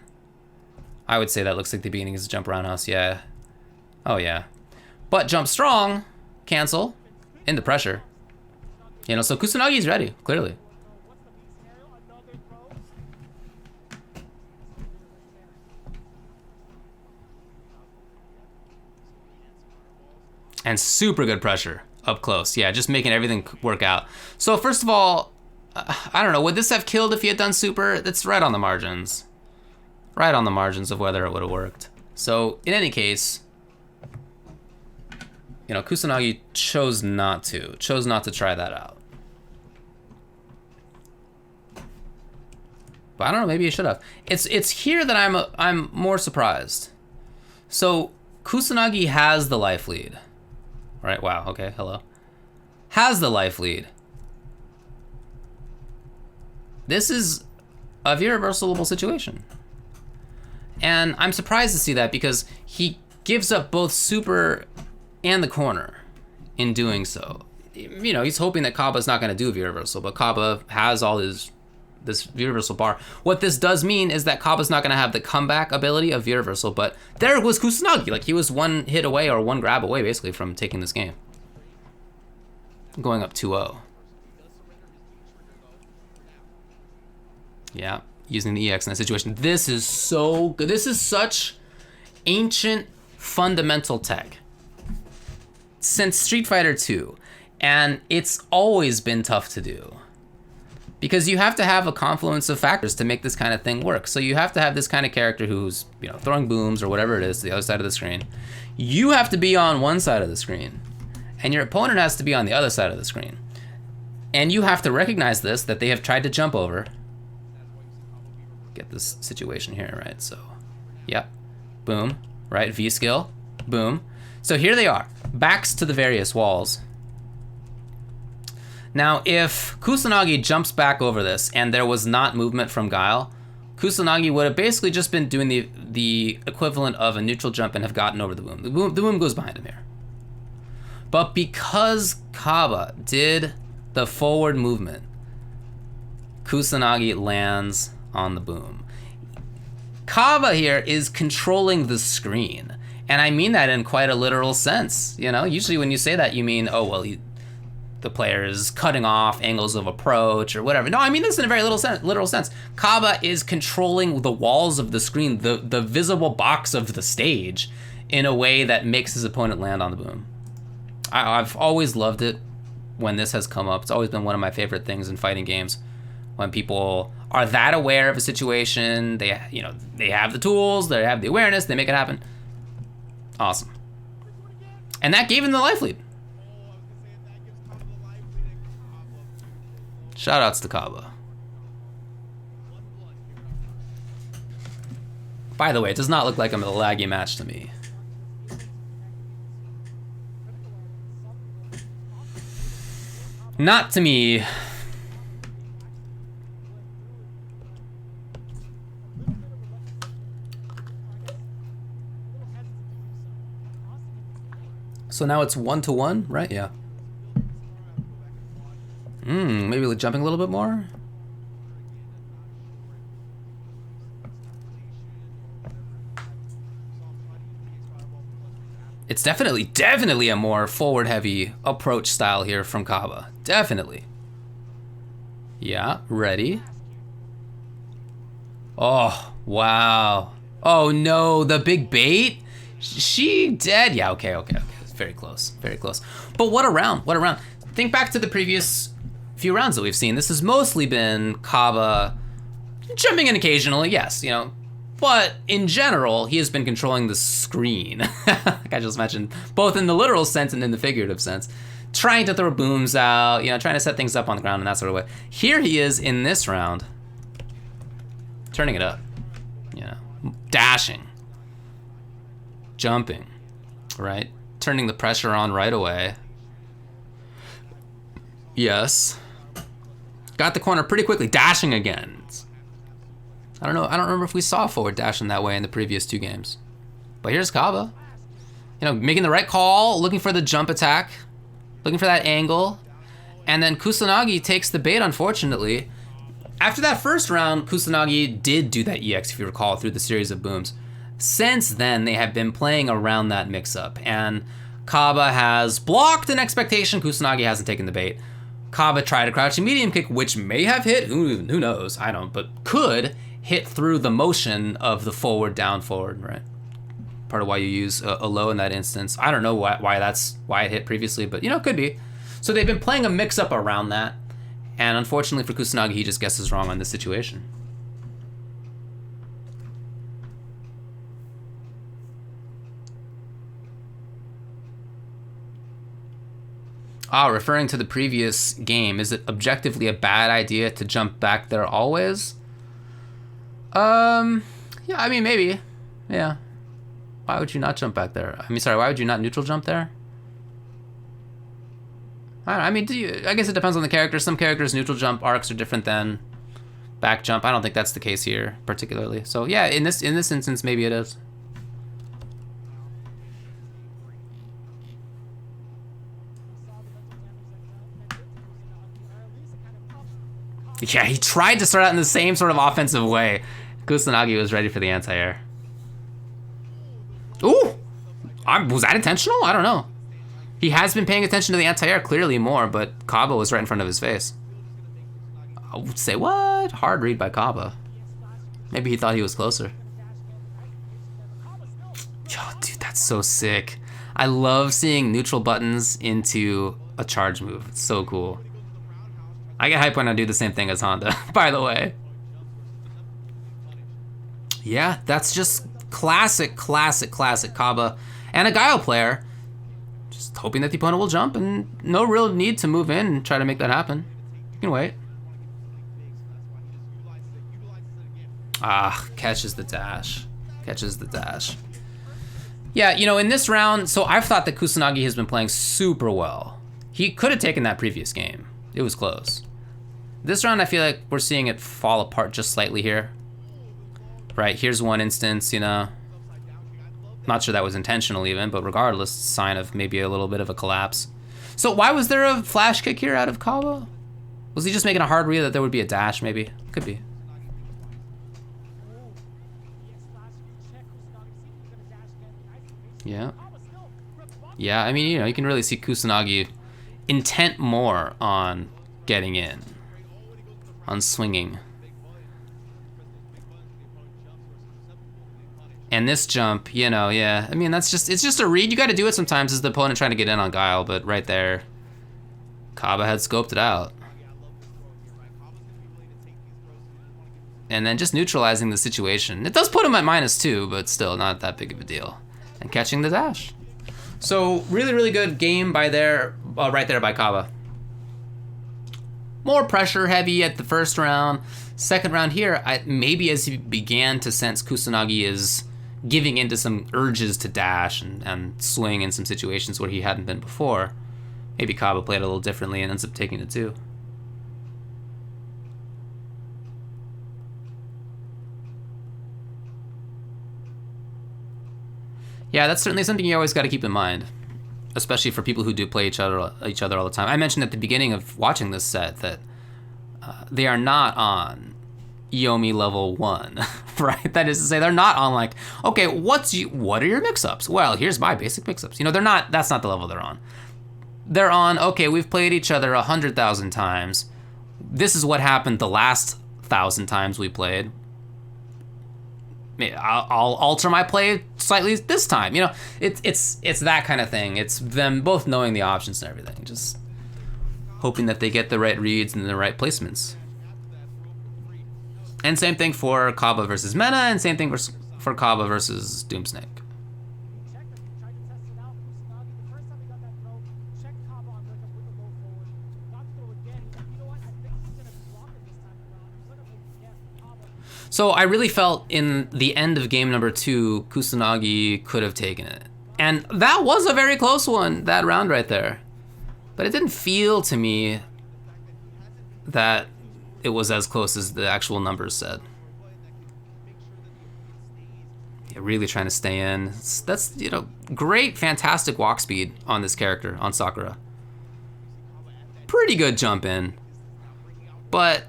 I would say that looks like the beginnings of jump roundhouse, yeah. Oh yeah. But jump strong, cancel, into pressure. You know, so Kusanagi's ready, clearly. And super good pressure up close. Yeah, just making everything work out. So first of all, I don't know, would this have killed if he had done super? That's right on the margins. Right on the margins of whether it would have worked. So in any case, you know, Kusanagi chose not to try that out. But I don't know, maybe he should have. It's here that I'm more surprised. So Kusanagi has the life lead. Right, wow, okay, hello. Has the life lead. This is a irreversible situation. And I'm surprised to see that because he gives up both super and the corner in doing so. You know, he's hoping that Cabba's not going to do V-reversal, but Cabba has all this V-reversal bar. What this does mean is that Cabba's not going to have the comeback ability of V-reversal, but there was Kusanagi. Like, he was one hit away or one grab away, basically, from taking this game. Going up 2-0. Yeah, using the EX in that situation. This is so good. This is such ancient, fundamental tech. Since Street Fighter 2, and it's always been tough to do. Because you have to have a confluence of factors to make this kind of thing work. So you have to have this kind of character who's, you know, throwing booms or whatever it is to the other side of the screen. You have to be on one side of the screen, and your opponent has to be on the other side of the screen. And you have to recognize this, that they have tried to jump over. Get this situation here, right? So, yep, boom, right? V skill, boom. So here they are, backs to the various walls. Now, if Kusanagi jumps back over this and there was not movement from Guile, Kusanagi would have basically just been doing the equivalent of a neutral jump and have gotten over the boom. The boom goes behind him here. But because Cabba did the forward movement, Kusanagi lands on the boom. Cabba here is controlling the screen. And I mean that in quite a literal sense. You know, usually when you say that, you mean, oh, well, the player is cutting off angles of approach or whatever. No, I mean this in a very literal sense. Cabba is controlling the walls of the screen, the visible box of the stage, in a way that makes his opponent land on the boom. I've always loved it when this has come up. It's always been one of my favorite things in fighting games, when people are that aware of a situation. They have the tools, they have the awareness, they make it happen. Awesome. And that gave him the life lead. Shoutouts to Cabba. By the way, it does not look like a laggy match to me. Not to me. So now it's 1-1, right? Yeah. Maybe like jumping a little bit more. It's definitely a more forward-heavy approach style here from Cabba. Definitely. Yeah, ready. Oh, wow. Oh no, the big bait? She dead? Yeah, okay. Very close, very close. But what a round, what a round. Think back to the previous few rounds that we've seen. This has mostly been Cabba jumping in occasionally, yes, you know, but in general, he has been controlling the screen, like I just mentioned, both in the literal sense and in the figurative sense. Trying to throw booms out, you know, trying to set things up on the ground in that sort of way. Here he is in this round, turning it up, you know, dashing, jumping, right? Turning the pressure on right away. Yes. Got the corner pretty quickly, dashing again. I don't know, I don't remember if we saw forward dashing that way in the previous two games. But here's Cabba. You know, making the right call, looking for the jump attack, looking for that angle. And then Kusanagi takes the bait, unfortunately. After that first round, Kusanagi did do that EX, if you recall, through the series of booms. Since then, they have been playing around that mix-up, and Cabba has blocked an expectation. Kusanagi hasn't taken the bait. Cabba tried a crouching medium kick, which may have hit, who knows, I don't, but could hit through the motion of the forward, down, forward, right? Part of why you use a low in that instance. I don't know why it hit previously, but you know, it could be. So they've been playing a mix-up around that, and unfortunately for Kusanagi, he just guesses wrong on this situation. Referring to the previous game, is it objectively a bad idea to jump back there always? Yeah, I mean, maybe. Yeah. Why would you not jump back there? I mean, sorry, why would you not neutral jump there? I mean, I guess it depends on the character. Some characters' neutral jump arcs are different than back jump. I don't think that's the case here, particularly. So yeah, in this instance, maybe it is. Yeah, he tried to start out in the same sort of offensive way. Kusanagi was ready for the anti-air. Ooh! Was that intentional? I don't know. He has been paying attention to the anti-air clearly more, but Cabba was right in front of his face. I would say, what? Hard read by Cabba. Maybe he thought he was closer. Yo, dude, that's so sick. I love seeing neutral buttons into a charge move. It's so cool. I get hype when I do the same thing as Honda, by the way. Yeah, that's just classic Cabba. And a Guile player, just hoping that the opponent will jump, and no real need to move in and try to make that happen. You can wait. Catches the dash. Catches the dash. Yeah, you know, in this round, so I've thought that Kusanagi has been playing super well. He could have taken that previous game. It was close. This round, I feel like we're seeing it fall apart just slightly here. Right, here's one instance, you know. Not sure that was intentional even, but regardless, sign of maybe a little bit of a collapse. So why was there a flash kick here out of Cabba? Was he just making a hard read that there would be a dash, maybe? Could be. Yeah. Yeah, I mean, you know, you can really see Kusanagi intent more on getting in. On swinging. And this jump, you know, yeah. I mean, it's just a read. You got to do it sometimes as the opponent trying to get in on Guile, but right there, Cabba had scoped it out. And then just neutralizing the situation. It does put him at -2, but still not that big of a deal. And catching the dash. So really, really good game by right there by Cabba. more pressure heavy at the first round. Second round here, maybe as he began to sense Kusanagi is giving into some urges to dash and swing in some situations where he hadn't been before. Maybe Cabba played a little differently and ends up taking it too. Yeah, that's certainly something you always got to keep in mind, especially for people who do play each other all the time. I mentioned at the beginning of watching this set that they are not on Yomi level 1, right? That is to say, they're not on like, okay, what are your mix-ups? Well, here's my basic mix-ups. You know, that's not the level they're on. They're on, okay, we've played each other 100,000 times. This is what happened the last 1,000 times we played. I'll alter my play slightly this time. You know, it's that kind of thing. It's them both knowing the options and everything, just hoping that they get the right reads and the right placements. And same thing for Cabba versus Mena, and same thing for Cabba versus Doomsnake. So I really felt in the end of game number 2, Kusanagi could have taken it. And that was a very close one, that round right there. But it didn't feel to me that it was as close as the actual numbers said. Yeah, really trying to stay in. That's, you know, great, fantastic walk speed on this character, on Sakura. Pretty good jump in. But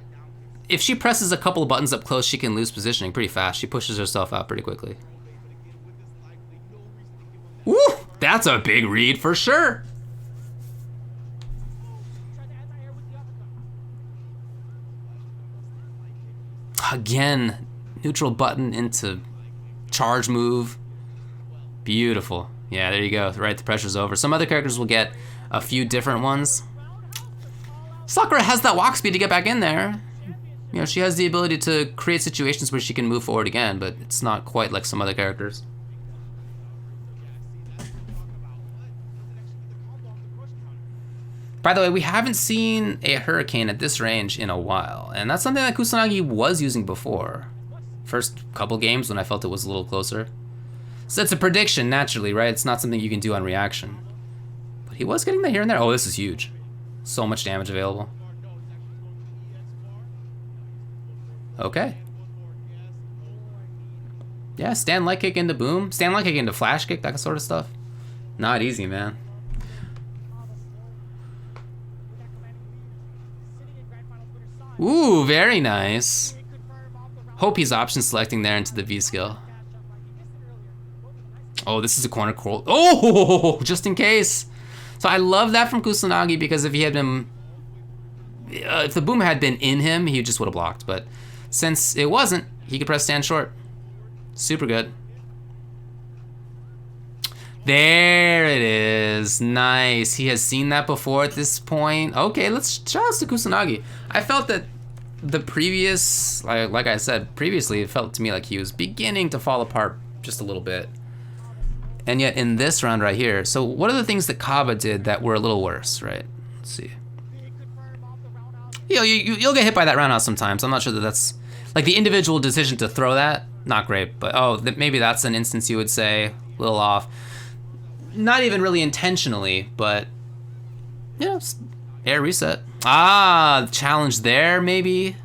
if she presses a couple of buttons up close, she can lose positioning pretty fast. She pushes herself out pretty quickly. Woo! That's a big read for sure. Again, neutral button into charge move. Beautiful. Yeah, there you go. Right, the pressure's over. Some other characters will get a few different ones. Sakura has that walk speed to get back in there. You know, she has the ability to create situations where she can move forward again, but it's not quite like some other characters. By the way, we haven't seen a Hurricane at this range in a while, and that's something that Kusanagi was using before. First couple games when I felt it was a little closer. So it's a prediction, naturally, right? It's not something you can do on reaction. But he was getting that here and there. Oh, this is huge. So much damage available. Okay. Yeah, stand light kick into boom. Stand light kick into flash kick, that sort of stuff. Not easy, man. Ooh, very nice. Hope he's option selecting there into the V skill. Oh, this is a corner crawl. Oh, just in case. So I love that from Kusanagi because if he had been, if the boom had been in him, he just would have blocked. But since it wasn't, he could press stand short. Super good. There it is. Nice. He has seen that before at this point. Okay, let's shout out to Kusanagi. I felt that the previous, like I said previously, it felt to me like he was beginning to fall apart just a little bit. And yet in this round right here, so what are the things that Cabba did that were a little worse, right? Let's see. You know, you'll get hit by that roundhouse sometimes. I'm not sure that that's, like the individual decision to throw that, not great. But oh, maybe that's an instance you would say, a little off. Not even really intentionally, but, you know, air reset. Ah, challenge there, maybe.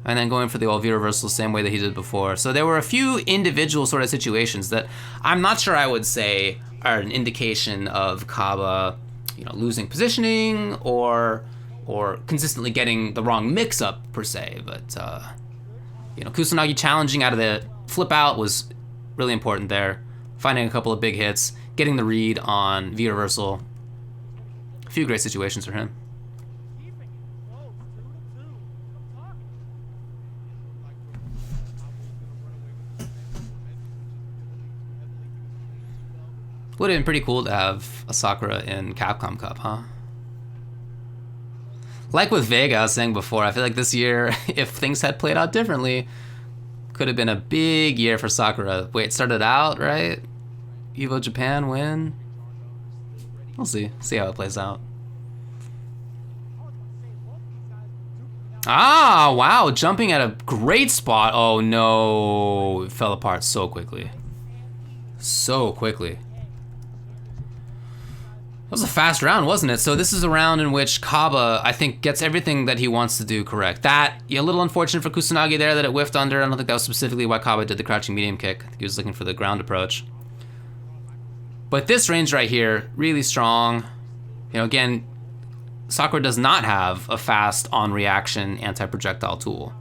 And then going for the old V reversal the same way that he did before. So there were a few individual sort of situations that I'm not sure I would say are an indication of Cabba, you know, losing positioning or consistently getting the wrong mix-up per se. But, you know, Kusanagi challenging out of the flip out was really important there. Finding a couple of big hits, getting the read on V reversal. A few great situations for him. Would have been pretty cool to have a Sakura in Capcom Cup, huh? Like with Vega, I was saying before, I feel like this year, if things had played out differently, could have been a big year for Sakura. Wait, it started out, right? Evo Japan win? We'll see. See how it plays out. Ah, wow, jumping at a great spot. Oh no, it fell apart so quickly. So quickly. That was a fast round, wasn't it? So this is a round in which Cabba, I think, gets everything that he wants to do correct. That, a little unfortunate for Kusanagi there that it whiffed under. I don't think that was specifically why Cabba did the crouching medium kick. I think he was looking for the ground approach. But this range right here, really strong. You know, again, Sakura does not have a fast on-reaction anti-projectile tool.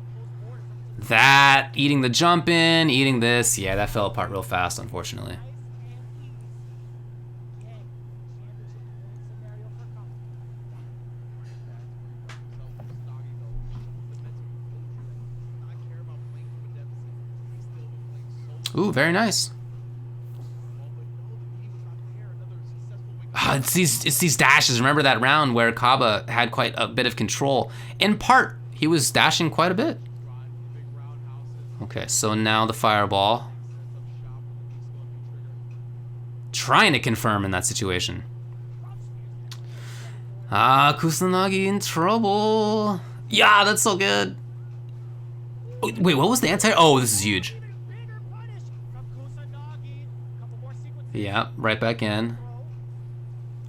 That, eating the jump in, eating this, yeah, that fell apart real fast, unfortunately. Ooh, very nice. It's these dashes. Remember that round where Cabba had quite a bit of control? In part, he was dashing quite a bit. Okay, so now the fireball. Trying to confirm in that situation. Ah, Kusanagi in trouble. Yeah, that's so good. Wait, what was the anti? Oh, this is huge. Yeah, right back in.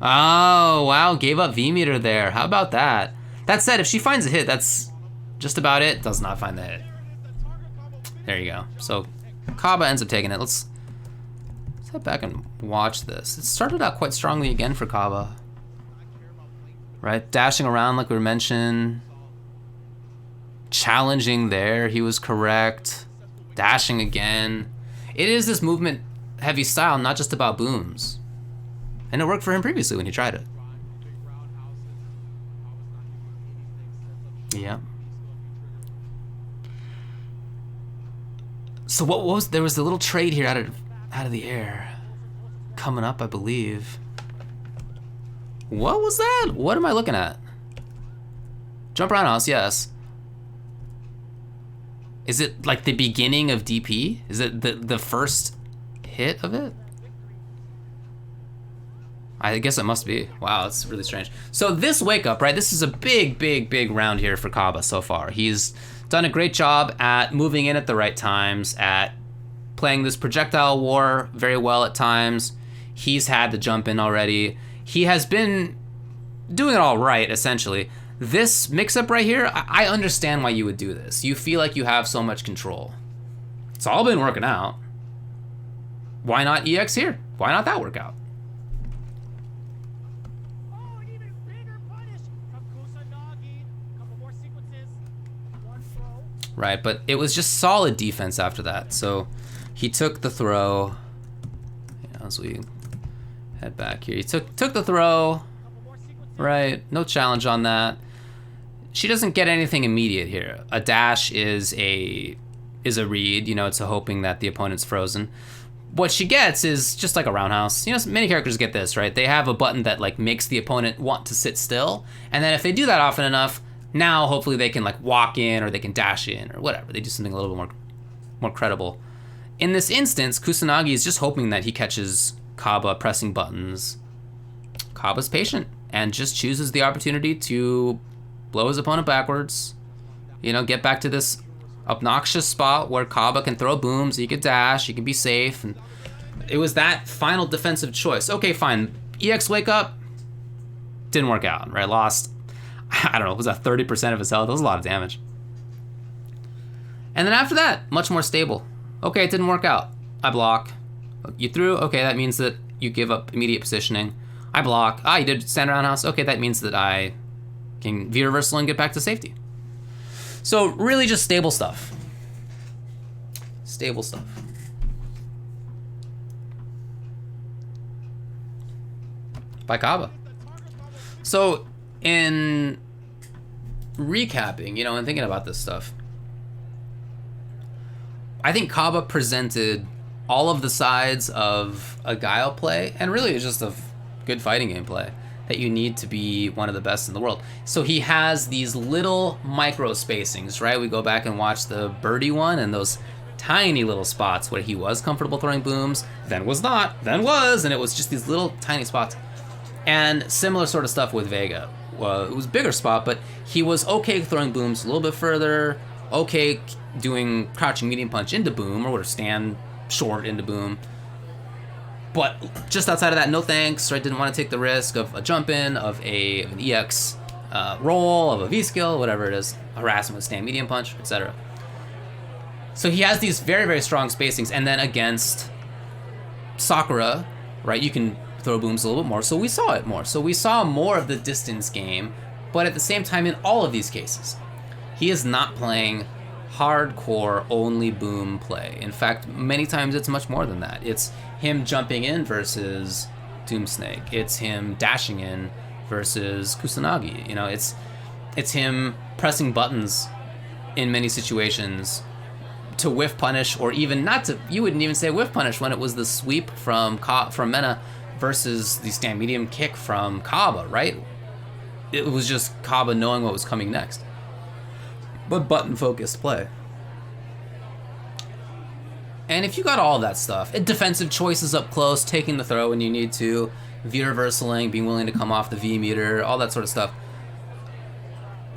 Oh, wow, gave up V-meter there. How about that? That said, if she finds a hit, that's just about it. Does not find the hit. There you go. So, Cabba ends up taking it. Let's head back and watch this. It started out quite strongly again for Cabba. Right, dashing around like we mentioned. Challenging there, he was correct. Dashing again. It is this movement heavy style, not just about booms. And it worked for him previously when he tried it. Yeah. So what was, there was a little trade here out of the air. Coming up, I believe. What was that? What am I looking at? Jump roundhouse, yes. Is it like the beginning of DP? Is it the first hit of it? I guess it must be. Wow, that's really strange. So this wake up, right? This is a big round here for Cabba so far. He's done a great job at moving in at the right times, at playing this projectile war very well at times. He's had the jump in already. He has been doing it all right, essentially. This mix-up right here, I understand why you would do this. You feel like you have so much control. It's all been working out. Why not EX here? Why not that work out? Oh, an even bigger punish from Kusanagi. Couple more sequences. One throw. Right, but it was just solid defense after that. So he took the throw. Yeah, as we head back here, he took the throw. Right, no challenge on that. She doesn't get anything immediate here. A dash is a read, you know, it's a hoping that the opponent's frozen. What she gets is just like a roundhouse. You know, many characters get this, right? They have a button that like makes the opponent want to sit still, and then if they do that often enough, now hopefully they can like walk in or they can dash in or whatever. They do something a little bit more credible. In this instance, Kusanagi is just hoping that he catches Cabba pressing buttons. Cabba's patient and just chooses the opportunity to blow his opponent backwards. You know, get back to this obnoxious spot where Cabba can throw booms, he could dash, he can be safe. And it was that final defensive choice. Okay, fine. EX wake up, didn't work out, right? Lost, I don't know, was that 30% of his health? That was a lot of damage. And then after that, much more stable. Okay, it didn't work out. I block. You threw, okay, that means that you give up immediate positioning. I block. Ah, you did stand roundhouse. Okay, that means that I can V-reversal and get back to safety. So really just stable stuff. Stable stuff. By Cabba. So in recapping, you know, and thinking about this stuff, I think Cabba presented all of the sides of a guile play, and really it's just a good fighting game play that you need to be one of the best in the world. So he has these little micro spacings, right? We go back and watch the birdie one and those tiny little spots where he was comfortable throwing booms, then was not, then was, and it was just these little tiny spots. And similar sort of stuff with Vega, well, it was a bigger spot, but he was okay throwing booms a little bit further, okay doing crouching medium punch into boom, or stand short into boom. But just outside of that, no thanks, right? Didn't want to take the risk of a jump in, of an EX roll, of a V skill, whatever it is, harassment with stand medium punch, etc. So he has these very, very strong spacings, and then against Sakura, right, you can throw booms a little bit more, so we saw it more. So we saw more of the distance game, but at the same time, in all of these cases, he is not playing hardcore only boom play. In fact, many times it's much more than that. It's him jumping in versus Doomsnake. It's him dashing in versus Kusanagi. You know, it's him pressing buttons in many situations to whiff punish, or even not to. You wouldn't even say whiff punish when it was the sweep from Mena versus the stand medium kick from Cabba, right? It was just Cabba knowing what was coming next. But button-focused play. And if you got all that stuff, defensive choices up close, taking the throw when you need to, V-reversaling, being willing to come off the V-meter, all that sort of stuff.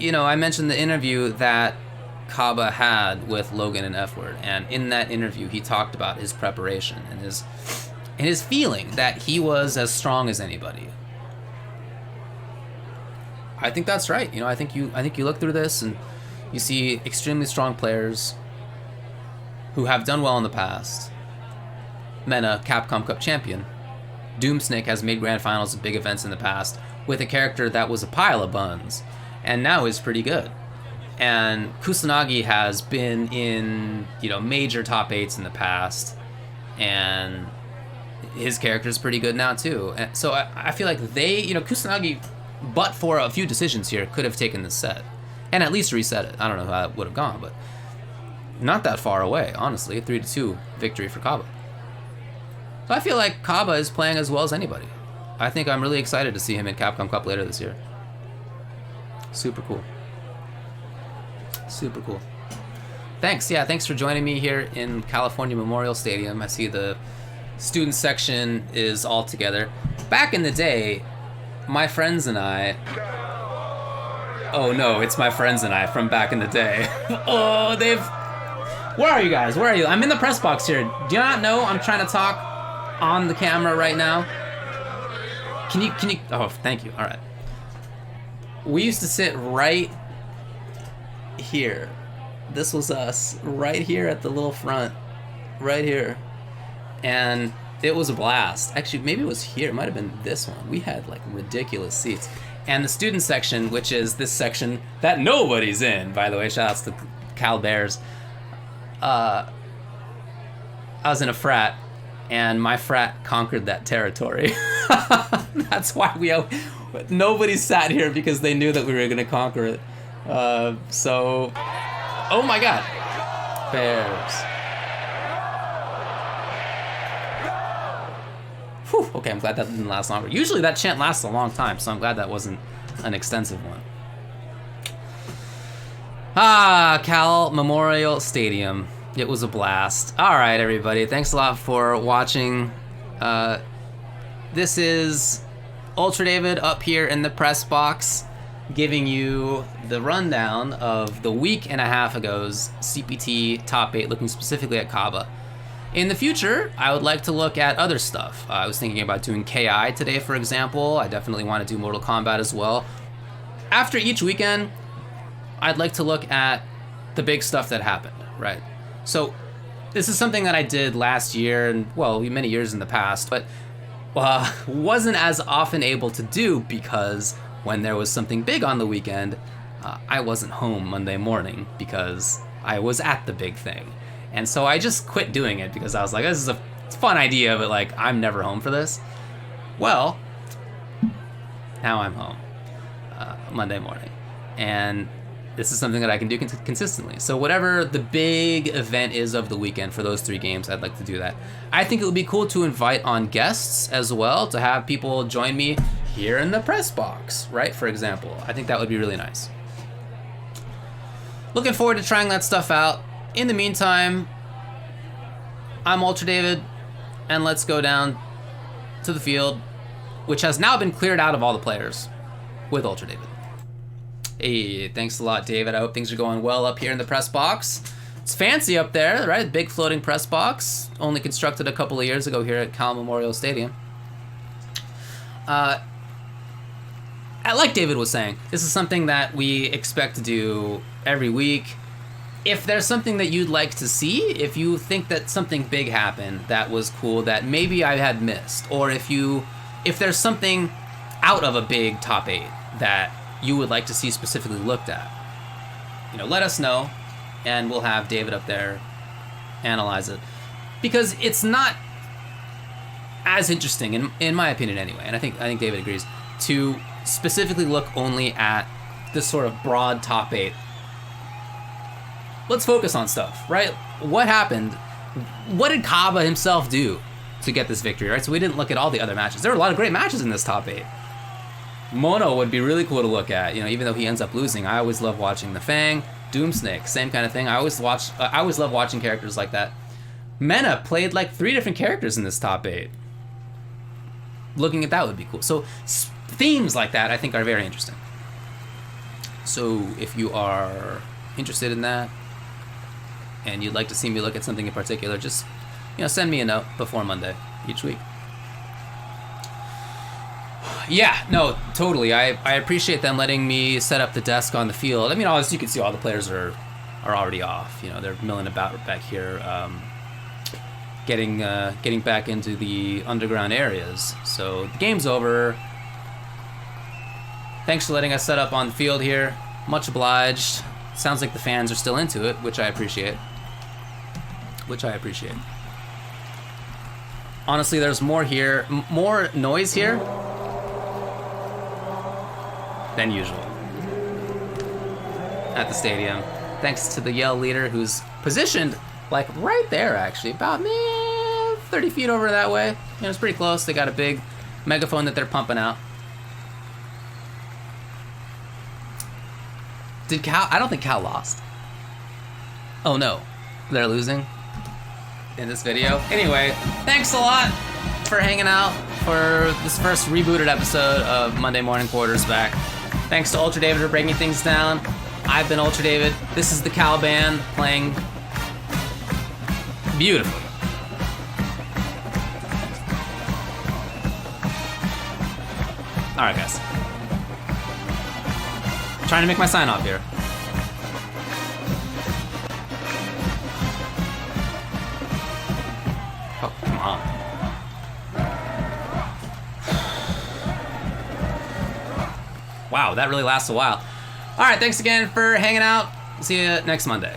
You know, I mentioned the interview that Cabba had with Logan and F-Word, and in that interview he talked about his preparation and his feeling that he was as strong as anybody. I think that's right. You know, I think you look through this and you see extremely strong players who have done well in the past. Mena, Capcom Cup champion. Doomsnake has made grand finals at big events in the past with a character that was a pile of buns and now is pretty good. And Kusanagi has been in, you know, major top 8s in the past, and his character's pretty good now too. And so I feel like they, you know, Kusanagi, but for a few decisions here, could have taken this set and at least reset it. I don't know how it would have gone, but not that far away, honestly. 3-2 victory for Cabba. So I feel like Cabba is playing as well as anybody. I think I'm really excited to see him in Capcom Cup later this year. Super cool. Super cool. Thanks. Yeah, thanks for joining me here in California Memorial Stadium. I see the student section is all together. Back in the day, my friends and I... Oh no, it's my friends and I from back in the day. Oh, they've... Where are you guys? Where are you? I'm in the press box here. Do you not know I'm trying to talk on the camera right now? Can you... Oh, thank you. All right. We used to sit right here. This was us right here at the little front, right here, and it was a blast. Actually, maybe it was here. It might have been this one. We had like ridiculous seats. And the student section, which is this section that nobody's in, by the way, shout outs to Cal Bears. I was in a frat, and my frat conquered that territory. That's why nobody sat here, because they knew that we were going to conquer it. So, oh my God, Bears. Whew, okay, I'm glad that didn't last longer. Usually that chant lasts a long time, so I'm glad that wasn't an extensive one. Cal Memorial Stadium. It was a blast. All right, everybody, thanks a lot for watching. This is UltraDavid up here in the press box, giving you the rundown of the week and a half ago's CPT Top 8, looking specifically at Cabba. In the future, I would like to look at other stuff. I was thinking about doing KI today, for example. I definitely want to do Mortal Kombat as well. After each weekend, I'd like to look at the big stuff that happened, right? So this is something that I did last year and, well, many years in the past, but wasn't as often able to do because when there was something big on the weekend, I wasn't home Monday morning because I was at the big thing. And so I just quit doing it because I was like, this is a fun idea, but like, I'm never home for this. Well, now I'm home Monday morning. And this is something that I can do consistently. So whatever the big event is of the weekend for those 3 games, I'd like to do that. I think it would be cool to invite on guests as well, to have people join me here in the press box, right? For example, I think that would be really nice. Looking forward to trying that stuff out. In the meantime, I'm UltraDavid, and let's go down to the field, which has now been cleared out of all the players with UltraDavid. Hey, thanks a lot, David. I hope things are going well up here in the press box. It's fancy up there, right? Big floating press box. Only constructed a couple of years ago here at Cal Memorial Stadium. Like David was saying, this is something that we expect to do every week. If there's something that you'd like to see, if you think that something big happened that was cool that maybe I had missed, or if there's something out of a big top 8 that you would like to see specifically looked at, let us know, and we'll have David up there analyze it. Because it's not as interesting, in my opinion anyway, and I think David agrees, to specifically look only at this sort of broad top 8. Let's focus on stuff, right? What happened? What did Cabba himself do to get this victory, right? So we didn't look at all the other matches. There were a lot of great matches in this top 8. Mono would be really cool to look at, even though he ends up losing. I always love watching the Fang, Doomsnake, same kind of thing. I always love watching characters like that. Mena played like 3 different characters in this top 8. Looking at that would be cool. So themes like that I think are very interesting. So if you are interested in that and you'd like to see me look at something in particular, just send me a note before Monday each week. Yeah, no, totally. I appreciate them letting me set up the desk on the field. I mean, as you can see, all the players are already off. They're milling about back here, getting back into the underground areas. So the game's over. Thanks for letting us set up on the field here. Much obliged. Sounds like the fans are still into it, which I appreciate. Honestly, there's more here, more noise here than usual at the stadium. Thanks to the Yell leader, who's positioned like right there, actually, about 30 feet over that way. It's pretty close. They got a big megaphone that they're pumping out. Did Cal? I don't think Cal lost. Oh no, they're losing in this video. Anyway, thanks a lot for hanging out for this first rebooted episode of Monday Morning Quarterback. Thanks to UltraDavid for breaking things down. I've been UltraDavid. This is the Cal band playing beautifully. All right, guys. Trying to make my sign off here. Oh, come on. Wow, that really lasts a while. All right, thanks again for hanging out. See you next Monday.